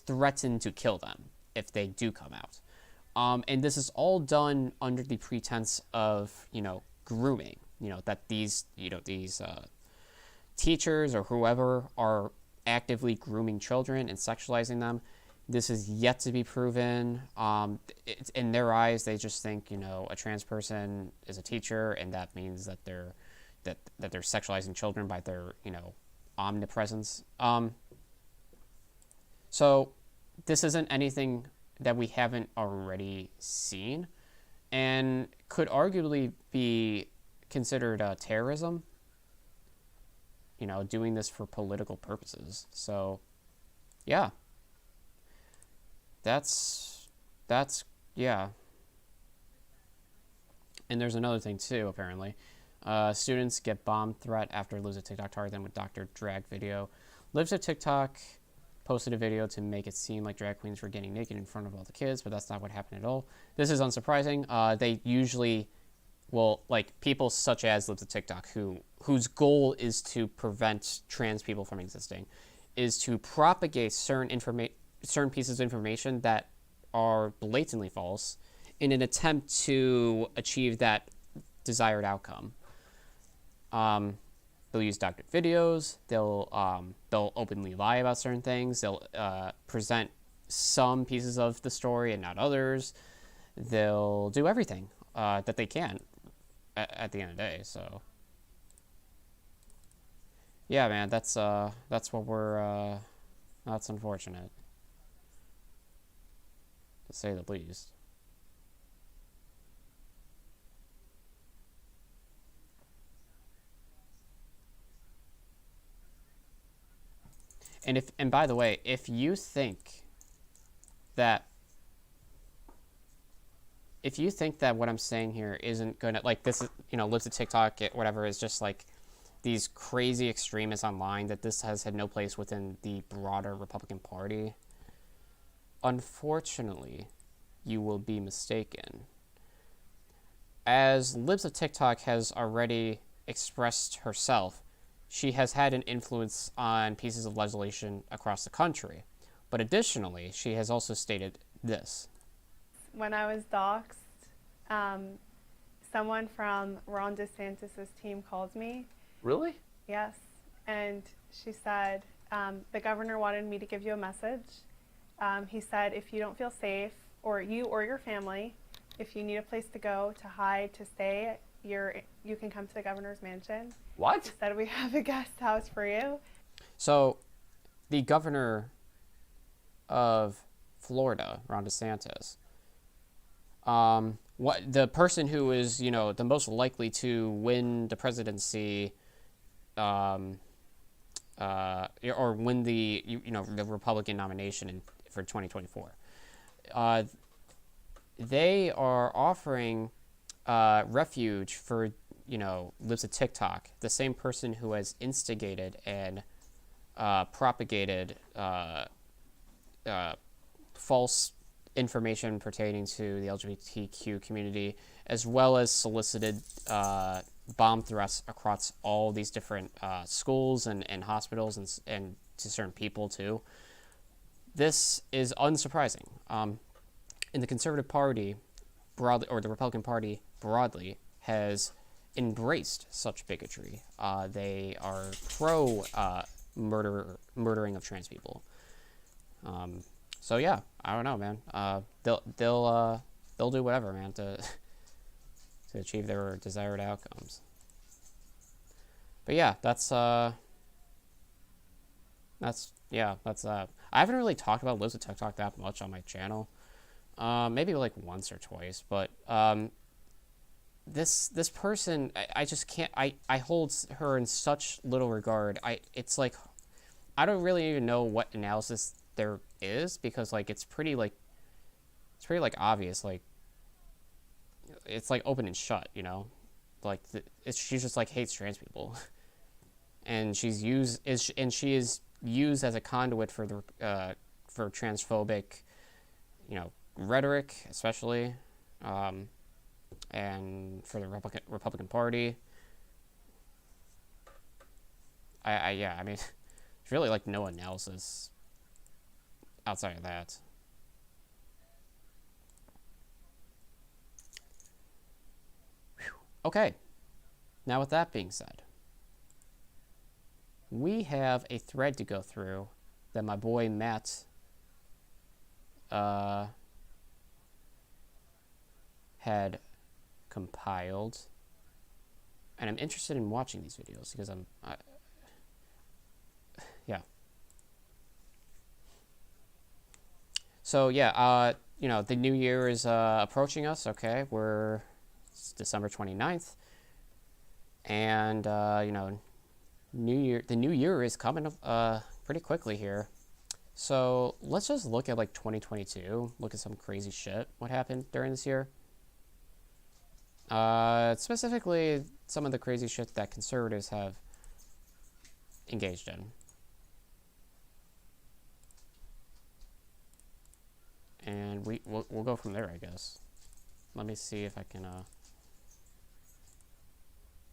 threaten to kill them if they do come out. And this is all done under the pretense of, grooming, that these teachers or whoever are actively grooming children and sexualizing them. This is yet to be proven. It's, in their eyes, they just think, a trans person is a teacher, and that means that they're sexualizing children by their, omnipresence. So this isn't anything that we haven't already seen, and could arguably be considered terrorism, doing this for political purposes. So, yeah. That's yeah. And there's another thing, too, apparently. Students get bomb threat after Libs of TikTok target them with Dr. Drag video. Libs of TikTok posted a video to make it seem like drag queens were getting naked in front of all the kids, but that's not what happened at all. This is unsurprising. They usually will, like, people such as Libs of TikTok, whose goal is to prevent trans people from existing, is to propagate certain pieces of information that are blatantly false in an attempt to achieve that desired outcome. They'll use doctored videos. They'll openly lie about certain things. They'll present some pieces of the story and not others. They'll do everything that they can at the end of the day. So, yeah, man, that's what we're. That's unfortunate, to say the least. And by the way, if you think that what I'm saying here isn't gonna, like, this is, Libs of TikTok, whatever, is just like these crazy extremists online, that this has had no place within the broader Republican Party, unfortunately, you will be mistaken. As Libs of TikTok has already expressed herself, she has had an influence on pieces of legislation across the country. But additionally, she has also stated this. When I was doxxed, someone from Ron DeSantis' team called me. Really? Yes. And she said, the governor wanted me to give you a message. He said, if you don't feel safe, or you or your family, if you need a place to go, to hide, to stay, you can come to the governor's mansion. What? He said, we have a guest house for you. So, the governor of Florida, Ron DeSantis, the person who is, the most likely to win the presidency, or win the the Republican nomination for 2024. They are offering refuge for libs of TikTok, the same person who has instigated and propagated false information pertaining to the LGBTQ community, as well as solicited bomb threats across all these different schools and hospitals and to certain people too. This is unsurprising. In the Conservative Party, broadly, or the Republican Party broadly, has embraced such bigotry. They are pro murdering of trans people. So yeah, I don't know, man. They'll do whatever, man, to achieve their desired outcomes. But yeah, that's I haven't really talked about libs of TikTok that much on my channel. Maybe like once or twice, but this person, I just can't. I hold her in such little regard. It's like I don't really even know what analysis there is, because like it's pretty obvious. Like it's like open and shut, like she just like hates trans people, and she is used as a conduit for the for transphobic, rhetoric, especially, and for the Republican Party. I mean, there's really like no analysis outside of that. Whew. Okay, now with that being said, we have a thread to go through that my boy Matt had compiled, and I'm interested in watching these videos because yeah. So yeah, the new year is approaching us. Okay, it's December 29th, and the new year is coming pretty quickly here. So let's just look at like 2022. Look at some crazy shit. What happened during this year? Specifically, some of the crazy shit that conservatives have engaged in. And we'll go from there, I guess. Let me see if I can.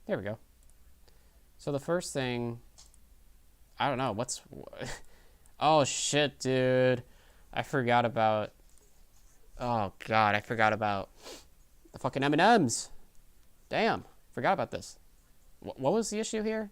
There we go. So the first thing, I don't know what's. Oh shit, dude! I forgot about. Oh god, I forgot about the fucking M&Ms. Damn, forgot about this. What was the issue here?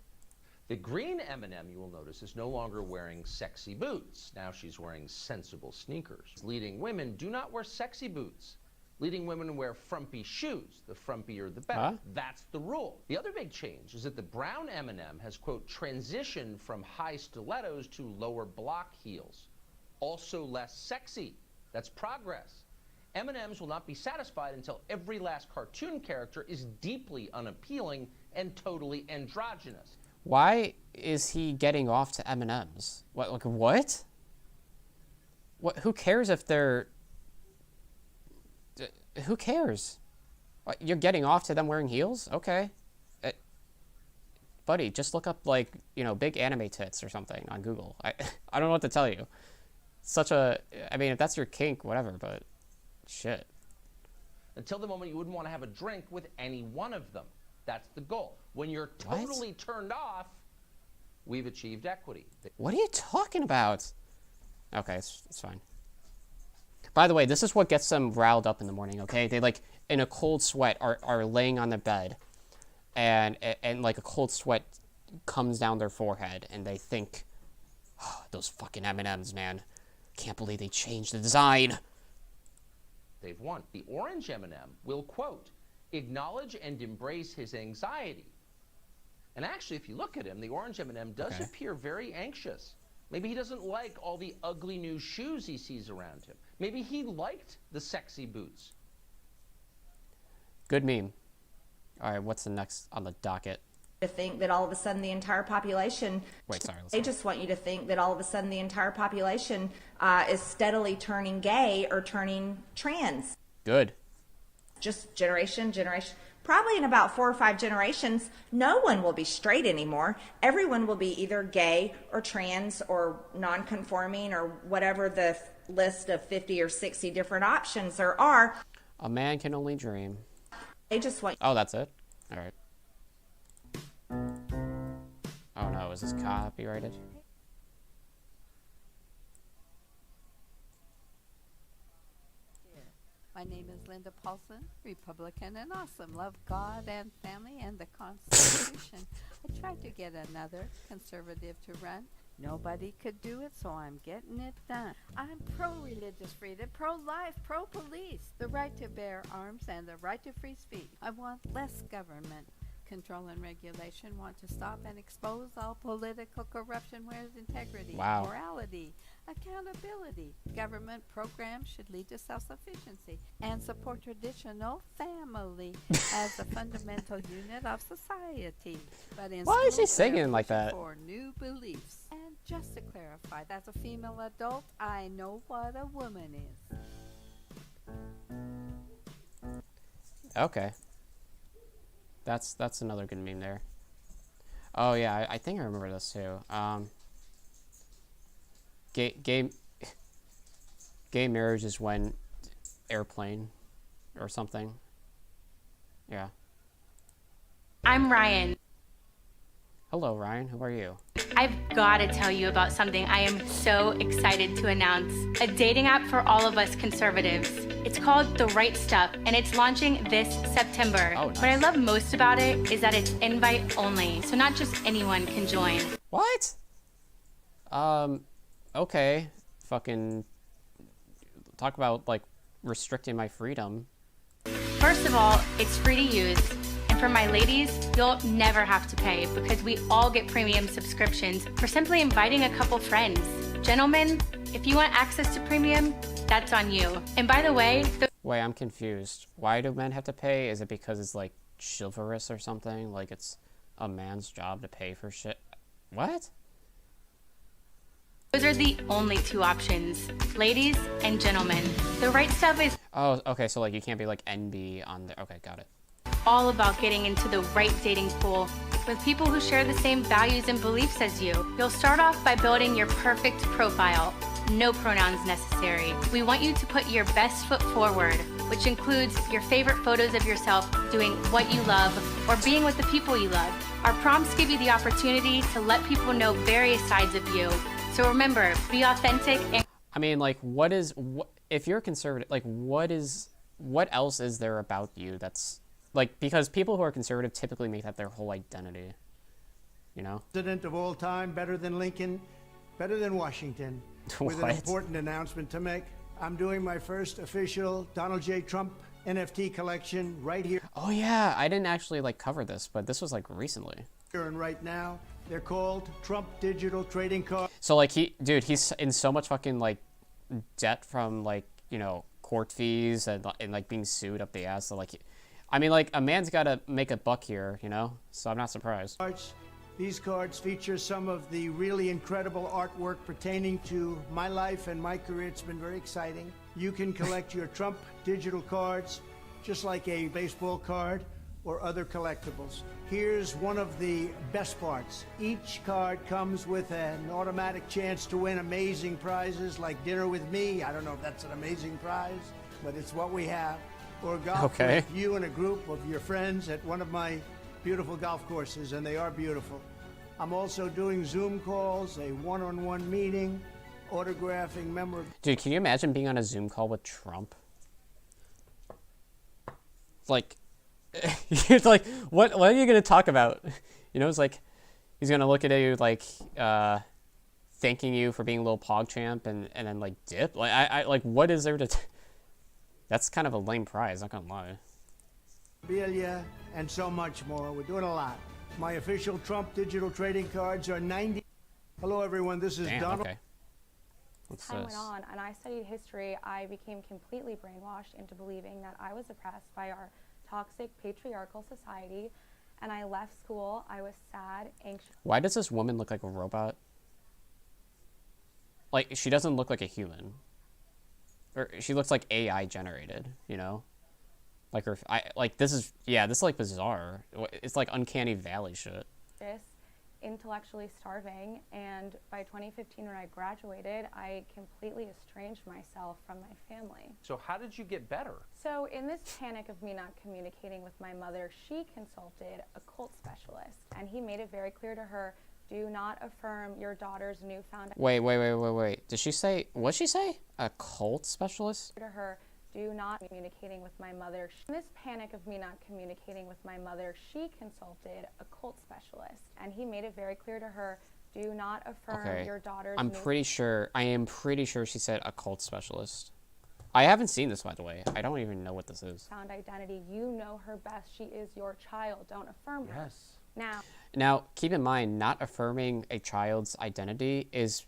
The green M&M, you will notice, is no longer wearing sexy boots. Now she's wearing sensible sneakers. Leading women do not wear sexy boots. Leading women wear frumpy shoes. The frumpier the better. Huh? That's the rule. The other big change is that the brown M&M has, quote, transitioned from high stilettos to lower block heels. Also less sexy. That's progress. M&Ms will not be satisfied until every last cartoon character is deeply unappealing and totally androgynous. Why is he getting off to M&Ms? What? Like what? What? Who cares if they're? Who cares? What, you're getting off to them wearing heels? Okay, buddy, just look up like big anime tits or something on Google. I don't know what to tell you. I mean, if that's your kink, whatever. But shit. Until the moment you wouldn't want to have a drink with any one of them. That's the goal. When you're totally turned off, we've achieved equity. What are you talking about? Okay, it's fine. By the way, this is what gets them riled up in the morning, okay? They, like, in a cold sweat, are laying on their bed, and like, a cold sweat comes down their forehead, and they think, oh, those fucking M&Ms, man. Can't believe they changed the design. They've won. The orange M&M will, quote, acknowledge and embrace his anxiety. And actually, if you look at him, the orange M&M does appear very anxious. Maybe he doesn't like all the ugly new shoes he sees around him. Maybe he liked the sexy boots. Good meme. All right, what's the next on the docket? to think that all of a sudden the entire population. Wait, sorry. They just want you to think that all of a sudden the entire population is steadily turning gay or turning trans. Good. Just generation. Probably in about 4 or 5 generations, no one will be straight anymore. Everyone will be either gay or trans or non-conforming or whatever the list of 50 or 60 different options there are. A man can only dream. They just want. Oh, that's it? All right. Oh no, is this copyrighted? My name is Linda Paulson, Republican and awesome. Love God and family and the Constitution. I tried to get another conservative to run. Nobody could do it, so I'm getting it done. I'm pro-religious freedom, pro-life, pro-police, the right to bear arms and the right to free speech. I want less government control and regulation, want to stop and expose all political corruption, where's integrity, Wow. morality, accountability. Government programs should lead to self-sufficiency and support traditional family as a fundamental unit of society. But in Why is she schools, singing like they're that? pushing for new beliefs. And just to clarify, as a female adult, I know what a woman is. Okay. That's another good meme there. Oh yeah, I think I remember this too. Gay marriage is when airplane or something. Yeah. I'm Ryan. Hello, Ryan. Who are you? I've got to tell you about something I am so excited to announce. A dating app for all of us conservatives. It's called The Right Stuff, and it's launching this September. Oh, nice. What I love most about it is that it's invite only, so not just anyone can join. What? Okay. Fucking talk about like restricting my freedom. First of all, it's free to use. And for my ladies, you'll never have to pay because we all get premium subscriptions for simply inviting a couple friends. Gentlemen, if you want access to premium, that's on you. And by the way, Wait, I'm confused. Why do men have to pay? Is it because it's like chivalrous or something? Like it's a man's job to pay for shit? What? those are the only 2 options, ladies and gentlemen. The Right Stuff is Oh, okay, so like you can't be like NB on there. Okay, got it. all about getting into the right dating pool with people who share the same values and beliefs as you. You'll start off by building your perfect profile. No pronouns necessary. We want you to put your best foot forward, which includes your favorite photos of yourself doing what you love or being with the people you love. Our prompts give you the opportunity to let people know various sides of you. So remember, be authentic and I mean, like, what if you're conservative? Like, what else is there about you that's like, because people who are conservative typically make that their whole identity, you know? President of all time, better than Lincoln, better than Washington, with an What? important announcement to make. I'm doing my first official Donald J. Trump NFT collection right here Oh yeah, I didn't actually like cover this, but this was like recently. and right now. They're called Trump Digital Trading Cards. So like he's in so much fucking like debt from like, you know, court fees and like being sued up the ass. So like, I mean, like a man's got to make a buck here, you know. So I'm not surprised. These cards feature some of the really incredible artwork pertaining to my life and my career. It's been very exciting. You can collect your Trump digital cards just like a baseball card or other collectibles. Here's one of the best parts. Each card comes with an automatic chance to win amazing prizes like dinner with me. I don't know if that's an amazing prize, but it's what we have. Or golf Okay. with you and a group of your friends at one of my beautiful golf courses, and they are beautiful. I'm also doing Zoom calls, a one-on-one meeting, autographing memorabilia. Dude, can you imagine being on a Zoom call with Trump? Like, it's like, what are you gonna talk about? You know, it's like he's gonna look at you like thanking you for being a little PogChamp and then like dip. Like I like, what is there to? That's kind of a lame prize, not gonna lie. And so much more. We're doing a lot. My official Trump digital trading cards are 90. Hello, everyone. This is Damn. Donald. Okay. What's Time this? went on and I studied history, I became completely brainwashed into believing that I was oppressed by our toxic patriarchal society and I left school. I was sad, anxious. Why does this woman look like a robot? Like, she doesn't look like a human. Or she looks like AI generated, you know? Like her, this is like bizarre. It's like uncanny valley shit. Intellectually starving, and by 2015 when I graduated, I completely estranged myself from my family. So how did you get better? So in this panic of me not communicating with my mother, she consulted a cult specialist, and he made it very clear to her, do not affirm your daughter's newfound... Wait. Did she say, what'd she say? A cult specialist? To her, do not communicating with my mother. In this panic of me not communicating with my mother, she consulted a cult specialist, and he made it very clear to her, do not affirm your daughter's... I am pretty sure she said a cult specialist. I haven't seen this, by the way. I don't even know what this is. ...found identity. You know her best. She is your child. Don't affirm her. Yes. Now, keep in mind, not affirming a child's identity is,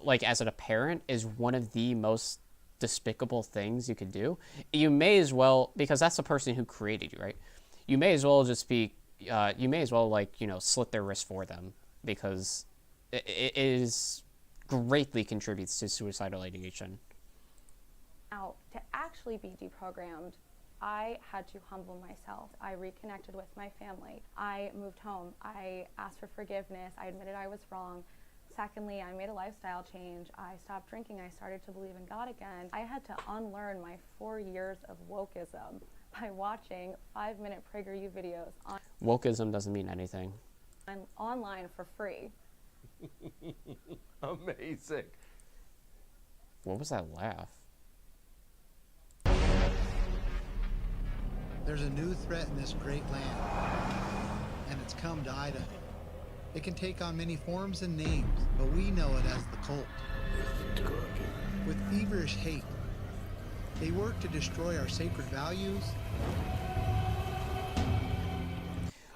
like, as a parent, is one of the most despicable things you could do. You may as well, because that's the person who created you, right? You may as well just be, you may as well, like, you know, slit their wrist for them, because it is greatly contributes to suicidal ideation. Now, to actually be deprogrammed, I had to humble myself. I reconnected with my family. I moved home. I asked for forgiveness. I admitted I was wrong. Secondly, I made a lifestyle change. I stopped drinking. I started to believe in God again. I had to unlearn my 4 years of wokeism by watching 5-minute PragerU videos on Wokeism doesn't mean anything. Online for free. Amazing. What was that laugh? There's a new threat in this great land, and it's come to Idaho. It can take on many forms and names, but we know it as the cult. With feverish hate, they work to destroy our sacred values.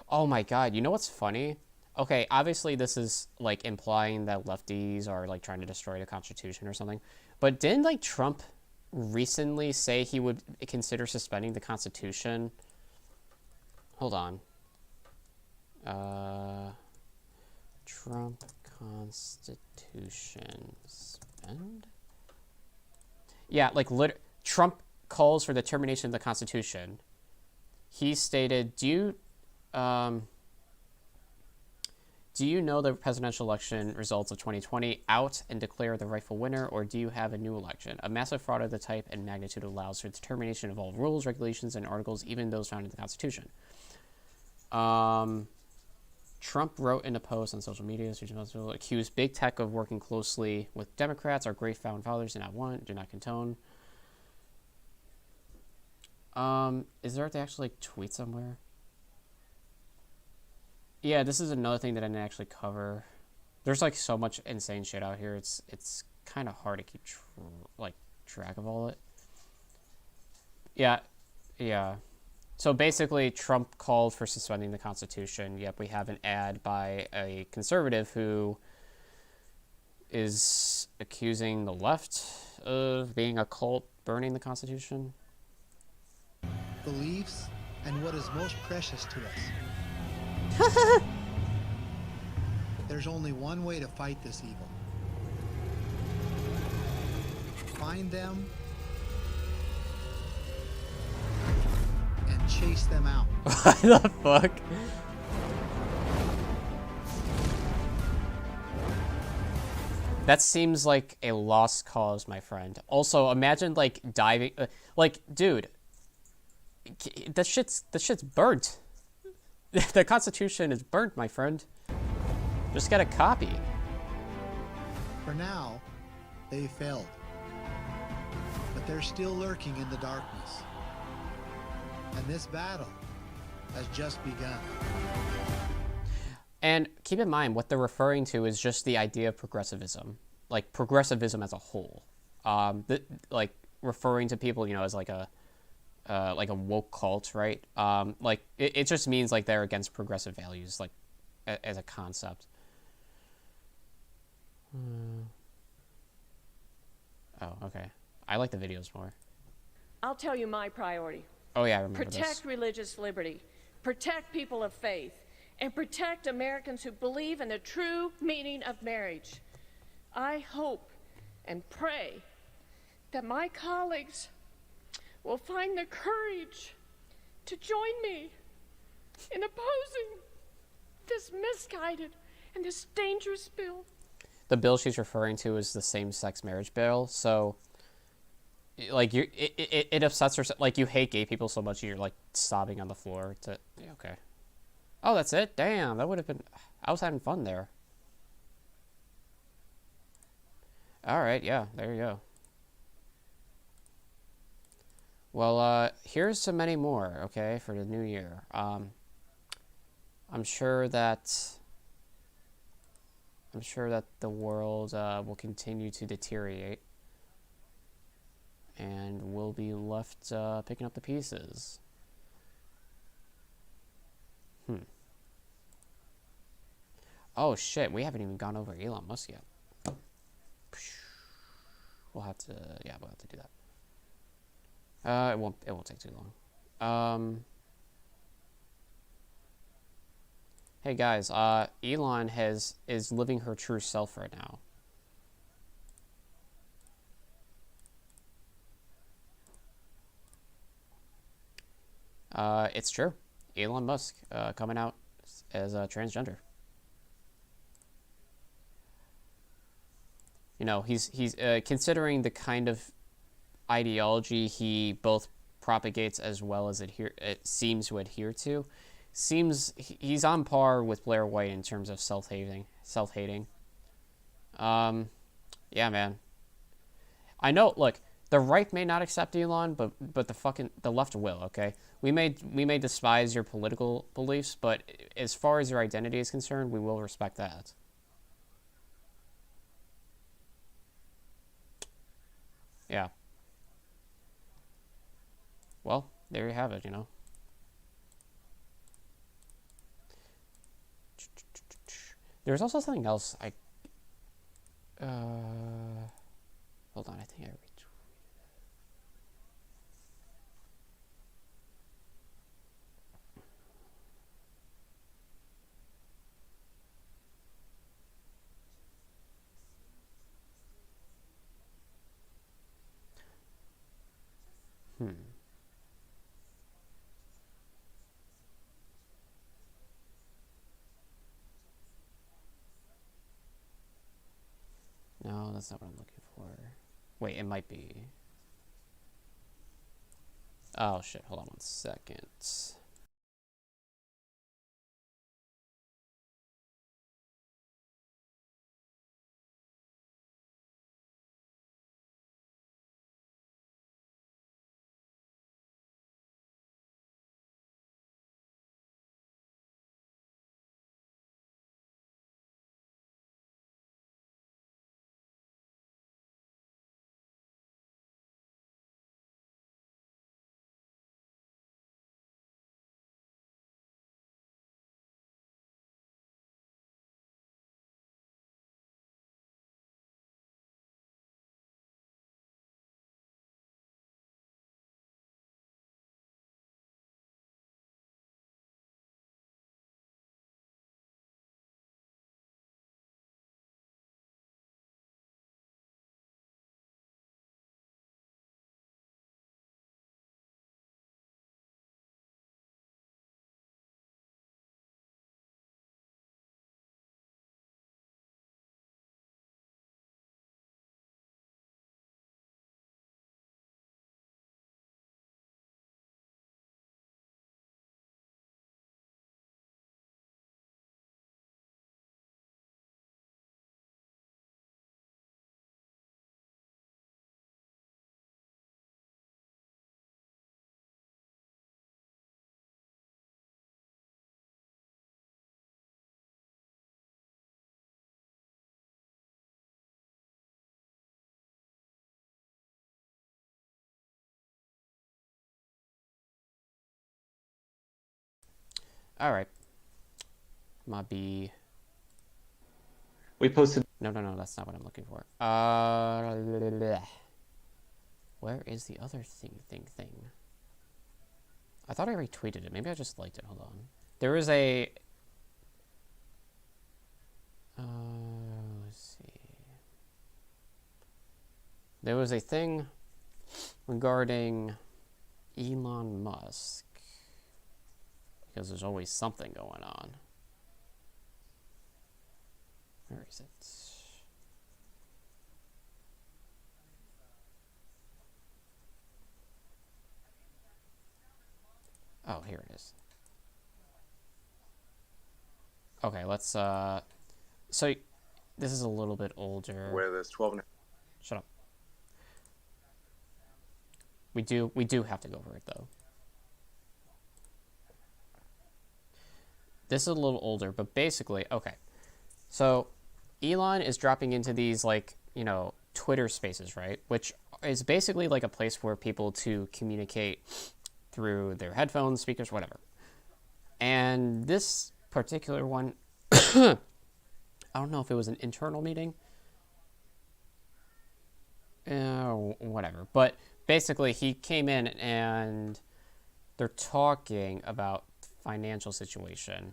Oh my god, you know what's funny? Okay, obviously this is like implying that lefties are like trying to destroy the Constitution or something, but didn't like Trump recently say he would consider suspending the Constitution? Hold on. Trump Constitution suspend? Yeah, like Trump calls for the termination of the Constitution. He stated, do you know the presidential election results of 2020 out and declare the rightful winner, or do you have a new election? A massive fraud of the type and magnitude allows for the termination of all rules, regulations, and articles, even those found in the Constitution. Trump wrote in a post on social media, accused big tech of working closely with Democrats. Our great founding fathers do not condone. Is there the actual like tweet somewhere? Yeah, this is another thing that I didn't actually cover. There's like so much insane shit out here. It's kind of hard to keep track of all it. Yeah. So basically, Trump called for suspending the Constitution. Yep, we have an ad by a conservative who is accusing the left of being a cult, burning the Constitution. Beliefs and what is most precious to us. There's only one way to fight this evil. Find them and chase them out. What the fuck? That seems like a lost cause, my friend. Also, imagine like diving, like, dude, that shit's burnt. The Constitution is burnt, my friend. Just get a copy. For now, they failed. But they're still lurking in the darkness. And this battle has just begun. And keep in mind, what they're referring to is just the idea of progressivism. Like, progressivism as a whole. Like, referring to people, you know, as like a woke cult, right? Like, it just means, like, they're against progressive values, like, as a concept. Oh, okay. I like the videos more. I'll tell you my priority. Oh, yeah, I remember this. Protect religious liberty. protect people of faith, and protect Americans who believe in the true meaning of marriage. I hope and pray that my colleagues will find the courage to join me in opposing this misguided and this dangerous bill. The bill she's referring to is the same-sex marriage bill. So, like, it upsets her. Like, you hate gay people so much you're like sobbing on the floor. Yeah, okay. Oh, that's it. Damn, that would have been. I was having fun there. All right, yeah, there you go. Well, here's to many more. Okay, for the new year. I'm sure that the world will continue to deteriorate, and we'll be left picking up the pieces. Oh shit, we haven't even gone over Elon Musk yet. We'll have to do that. It won't take too long. Hey guys, Elon is living her true self right now. It's true. Elon Musk coming out as a transgender. You know, he's considering the kind of ideology he both propagates as well as it seems to adhere to. He's on par with Blair White in terms of self-hating. Yeah, man. I know. Look, the right may not accept Elon, but the left will. Okay, we may despise your political beliefs, but as far as your identity is concerned, we will respect that. Yeah. Well, there you have it, you know. There's also something else hold on, I think I retweeted. No, that's not what I'm looking for. Wait, it might be. Oh shit, hold on 1 second. All right. Might be. We posted. No, that's not what I'm looking for. Where is the other thing? I thought I retweeted it. Maybe I just liked it. Hold on. There was a... let's see. There was a thing regarding Elon Musk. Because there's always something going on. Where is it? Oh, here it is. Okay, let's, so, this is a little bit older. Where there's 12 and... Shut up. We do have to go over it, though. This is a little older, but basically, okay. So, Elon is dropping into these, like, you know, Twitter spaces, right? Which is basically like a place for people to communicate through their headphones, speakers, whatever. And this particular one, I don't know if it was an internal meeting. Whatever. But basically, he came in and they're talking about financial situation.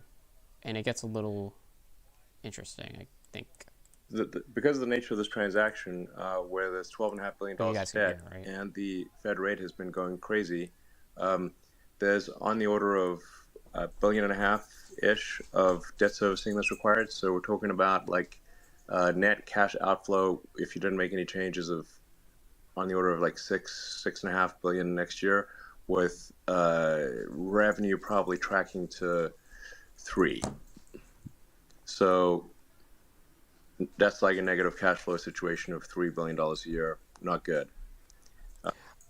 And it gets a little interesting, I think. Because of the nature of this transaction, where there's $12.5 billion of debt, hear, right? and the Fed rate has been going crazy, there's on the order of $1.5 billion-ish of debt servicing that's required. So we're talking about like net cash outflow, if you didn't make any changes, of on the order of like $6.5 billion next year, with revenue probably tracking to $3 billion. So that's like a negative cash flow situation of $3 billion a year. Not good.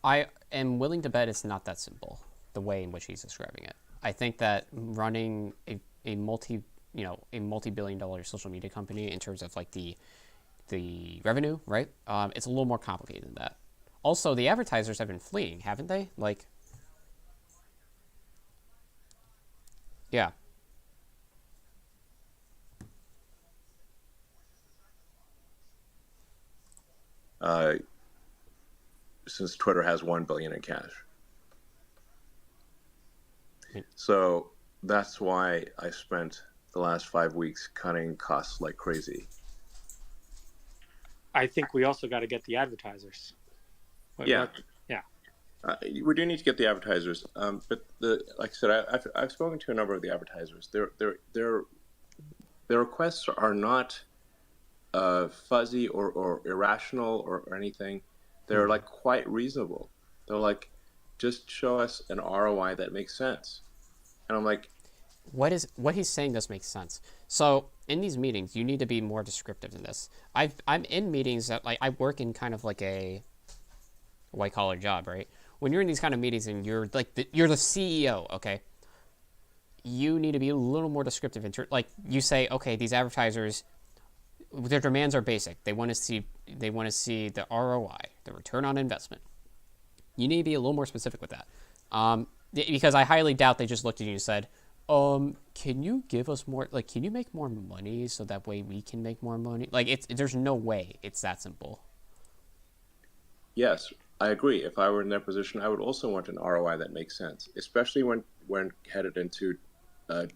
I am willing to bet it's not that simple, the way in which he's describing it. I think that running a multi-billion-dollar social media company in terms of like the revenue, right? It's a little more complicated than that. Also, the advertisers have been fleeing, haven't they? Like, yeah. Since Twitter has $1 billion in cash. So that's why I spent the last 5 weeks cutting costs like crazy. I think we also got to get the advertisers. Yeah. Yeah. We do need to get the advertisers, but like I said, I've spoken to a number of the advertisers. Their requests are not fuzzy or irrational or anything. They're like quite reasonable. They're like, just show us an ROI that makes sense. And I'm like, what he's saying does make sense. So in these meetings, you need to be more descriptive than this. I'm in meetings that, like, I work in kind of like a white collar job, right? When you're in these kind of meetings and you're like you're the CEO, okay? You need to be a little more descriptive. Like you say, okay, these advertisers, their demands are basic. They want to see the ROI, the return on investment. You need to be a little more specific with that, because I highly doubt they just looked at you and said, can you give us more? Like, can you make more money so that way we can make more money? Like, there's no way it's that simple. yes, I agree. If I were in their position, I would also want an ROI that makes sense, especially when headed into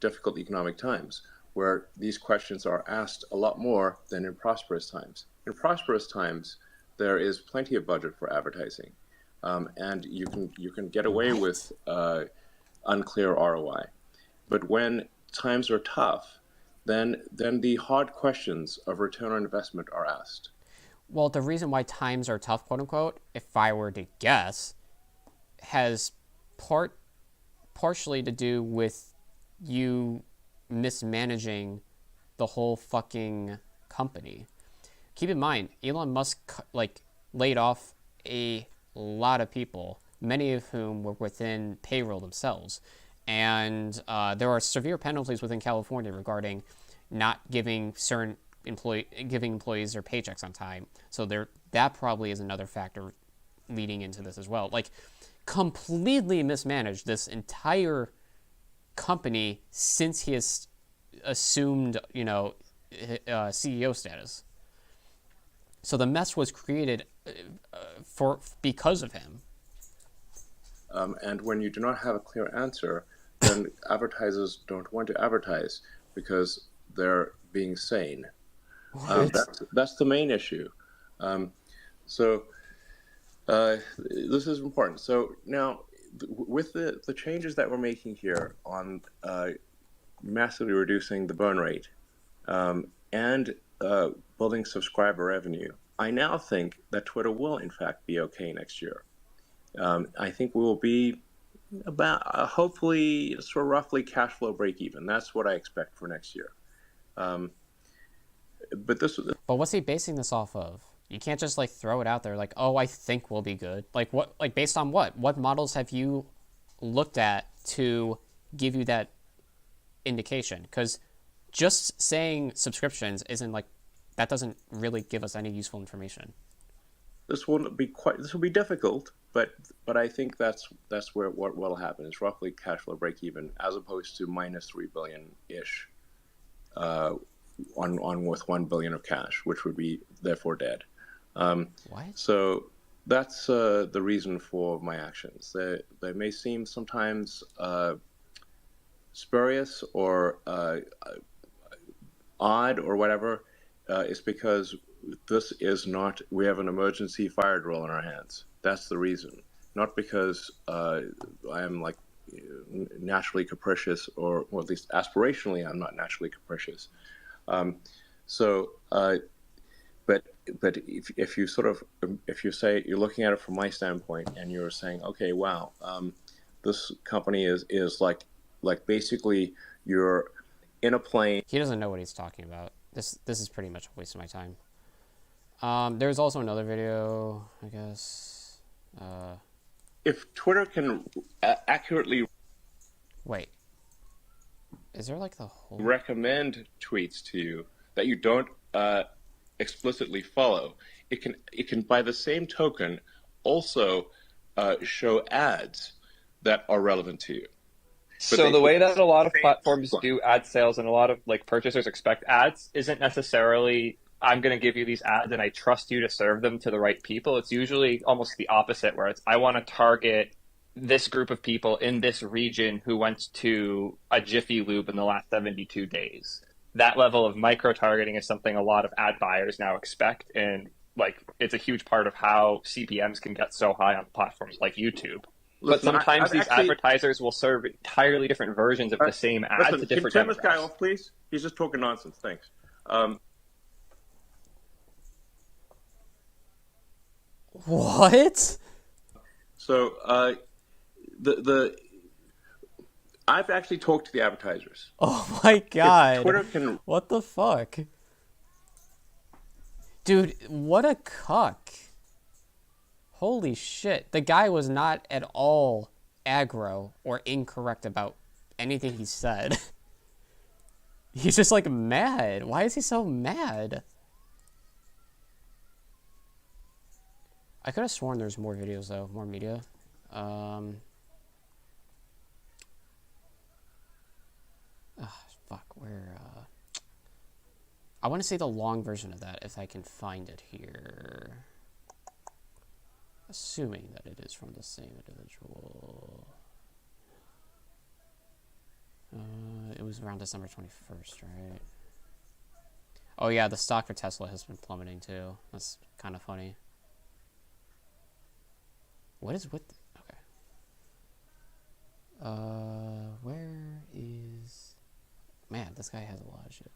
difficult economic times, where these questions are asked a lot more than in prosperous times. In prosperous times, there is plenty of budget for advertising, and you can get away with unclear ROI. But when times are tough, then the hard questions of return on investment are asked. Well, the reason why times are tough, quote unquote, if I were to guess, has partially to do with you mismanaging the whole fucking company. Keep in mind, Elon Musk laid off a lot of people, many of whom were within payroll themselves, and there are severe penalties within California regarding not giving employees their paychecks on time. So that probably is another factor leading into this as well. Like, completely mismanaged this entire company since he has assumed, CEO status. So the mess was created because of him. And when you do not have a clear answer, then advertisers don't want to advertise because they're being sane. That's the main issue. So this is important. So now, with the changes that we're making here on massively reducing the burn rate and building subscriber revenue, I now think that Twitter will in fact be okay next year. I think we will be about hopefully sort of roughly cash flow break even. That's what I expect for next year. But what's he basing this off of? You can't just like throw it out there like, oh, I think we'll be good. Like what? Like based on what? What models have you looked at to give you that indication? Because just saying subscriptions isn't like, that doesn't really give us any useful information. This will be difficult, but I think that's where what will happen is roughly cash flow break even as opposed to minus $3 billion ish on with $1 billion of cash, which would be therefore dead. What? So that's the reason for my actions. They may seem sometimes spurious or odd or whatever. It's because this is not, we have an emergency fire drill in our hands. That's the reason. Not because I am like naturally capricious or at least aspirationally I'm not naturally capricious. But if you sort of, if you say, you're looking at it from my standpoint and you're saying, okay, wow, this company is like basically you're in a plane. He doesn't know what he's talking about. This is pretty much a waste of my time. There's also another video, I guess. If Twitter can accurately is there like the whole recommend tweets to you that you don't explicitly follow, it can by the same token also show ads that are relevant to you. So the way that a lot of platforms do ad sales and a lot of like purchasers expect ads isn't necessarily, I'm going to give you these ads and I trust you to serve them to the right people. It's usually almost the opposite, where it's, I want to target this group of people in this region who went to a Jiffy Lube in the last 72 days. That level of micro-targeting is something a lot of ad buyers now expect. And like, it's a huge part of how CPMs can get so high on platforms like YouTube. But sometimes these advertisers will serve entirely different versions of the same ad to different demographics. Can you turn this guy off, please? He's just talking nonsense. Thanks. What? So I've actually talked to the advertisers. Oh my god! Twitter can. What the fuck, dude? What a cuck! Holy shit! The guy was not at all aggro or incorrect about anything he said. He's just like mad. Why is he so mad? I could have sworn there's more videos though, more media. Fuck, where, I want to see the long version of that, if I can find it here. Assuming that it is from the same individual. It was around December 21st, right? Oh yeah, the stock for Tesla has been plummeting too. That's kind of funny. What is with... Okay. Where is... Man, this guy has a lot of shit.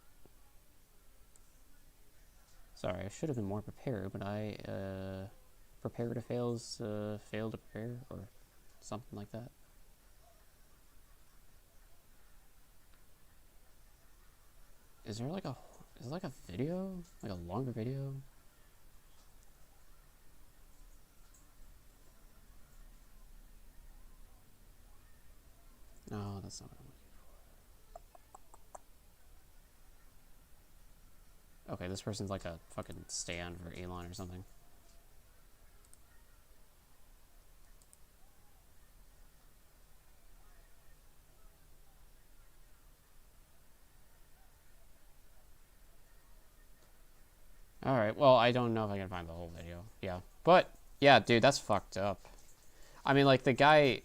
Sorry, I should have been more prepared, but I, prepare to fails, fail to prepare, or something like that. Is there like a video? Like a longer video? No, that's not what I'm looking for. Okay, this person's like a fucking stand for Elon or something. Alright, well, I don't know if I can find the whole video. Yeah. But, yeah, dude, that's fucked up. I mean, like, the guy...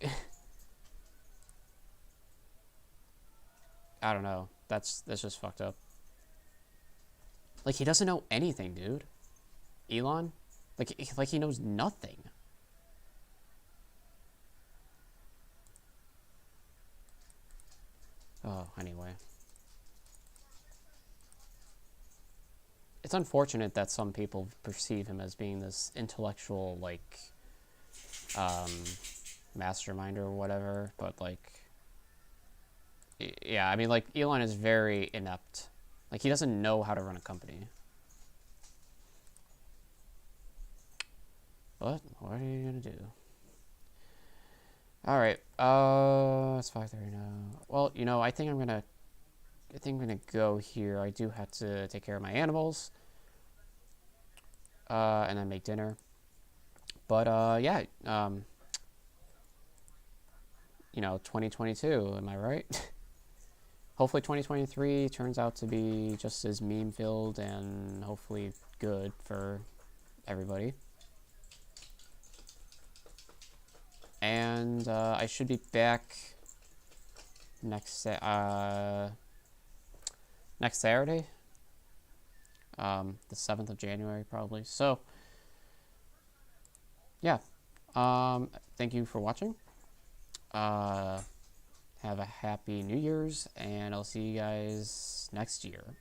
I don't know. That's just fucked up. Like, he doesn't know anything, dude. Elon? Like he knows nothing. Oh, anyway. It's unfortunate that some people perceive him as being this intellectual, like, mastermind or whatever, but, like, yeah, I mean, like, Elon is very inept. Like, he doesn't know how to run a company. But what are you gonna do? All right, it's 5:30 now. Well, you know, I think I'm gonna go here. I do have to take care of my animals, and then make dinner. But yeah, you know, 2022. Am I right? Hopefully, 2023 turns out to be just as meme-filled and hopefully good for everybody. And I should be back next Saturday, the 7th of January, probably. So, yeah. Thank you for watching. Have a happy New Year's, and I'll see you guys next year.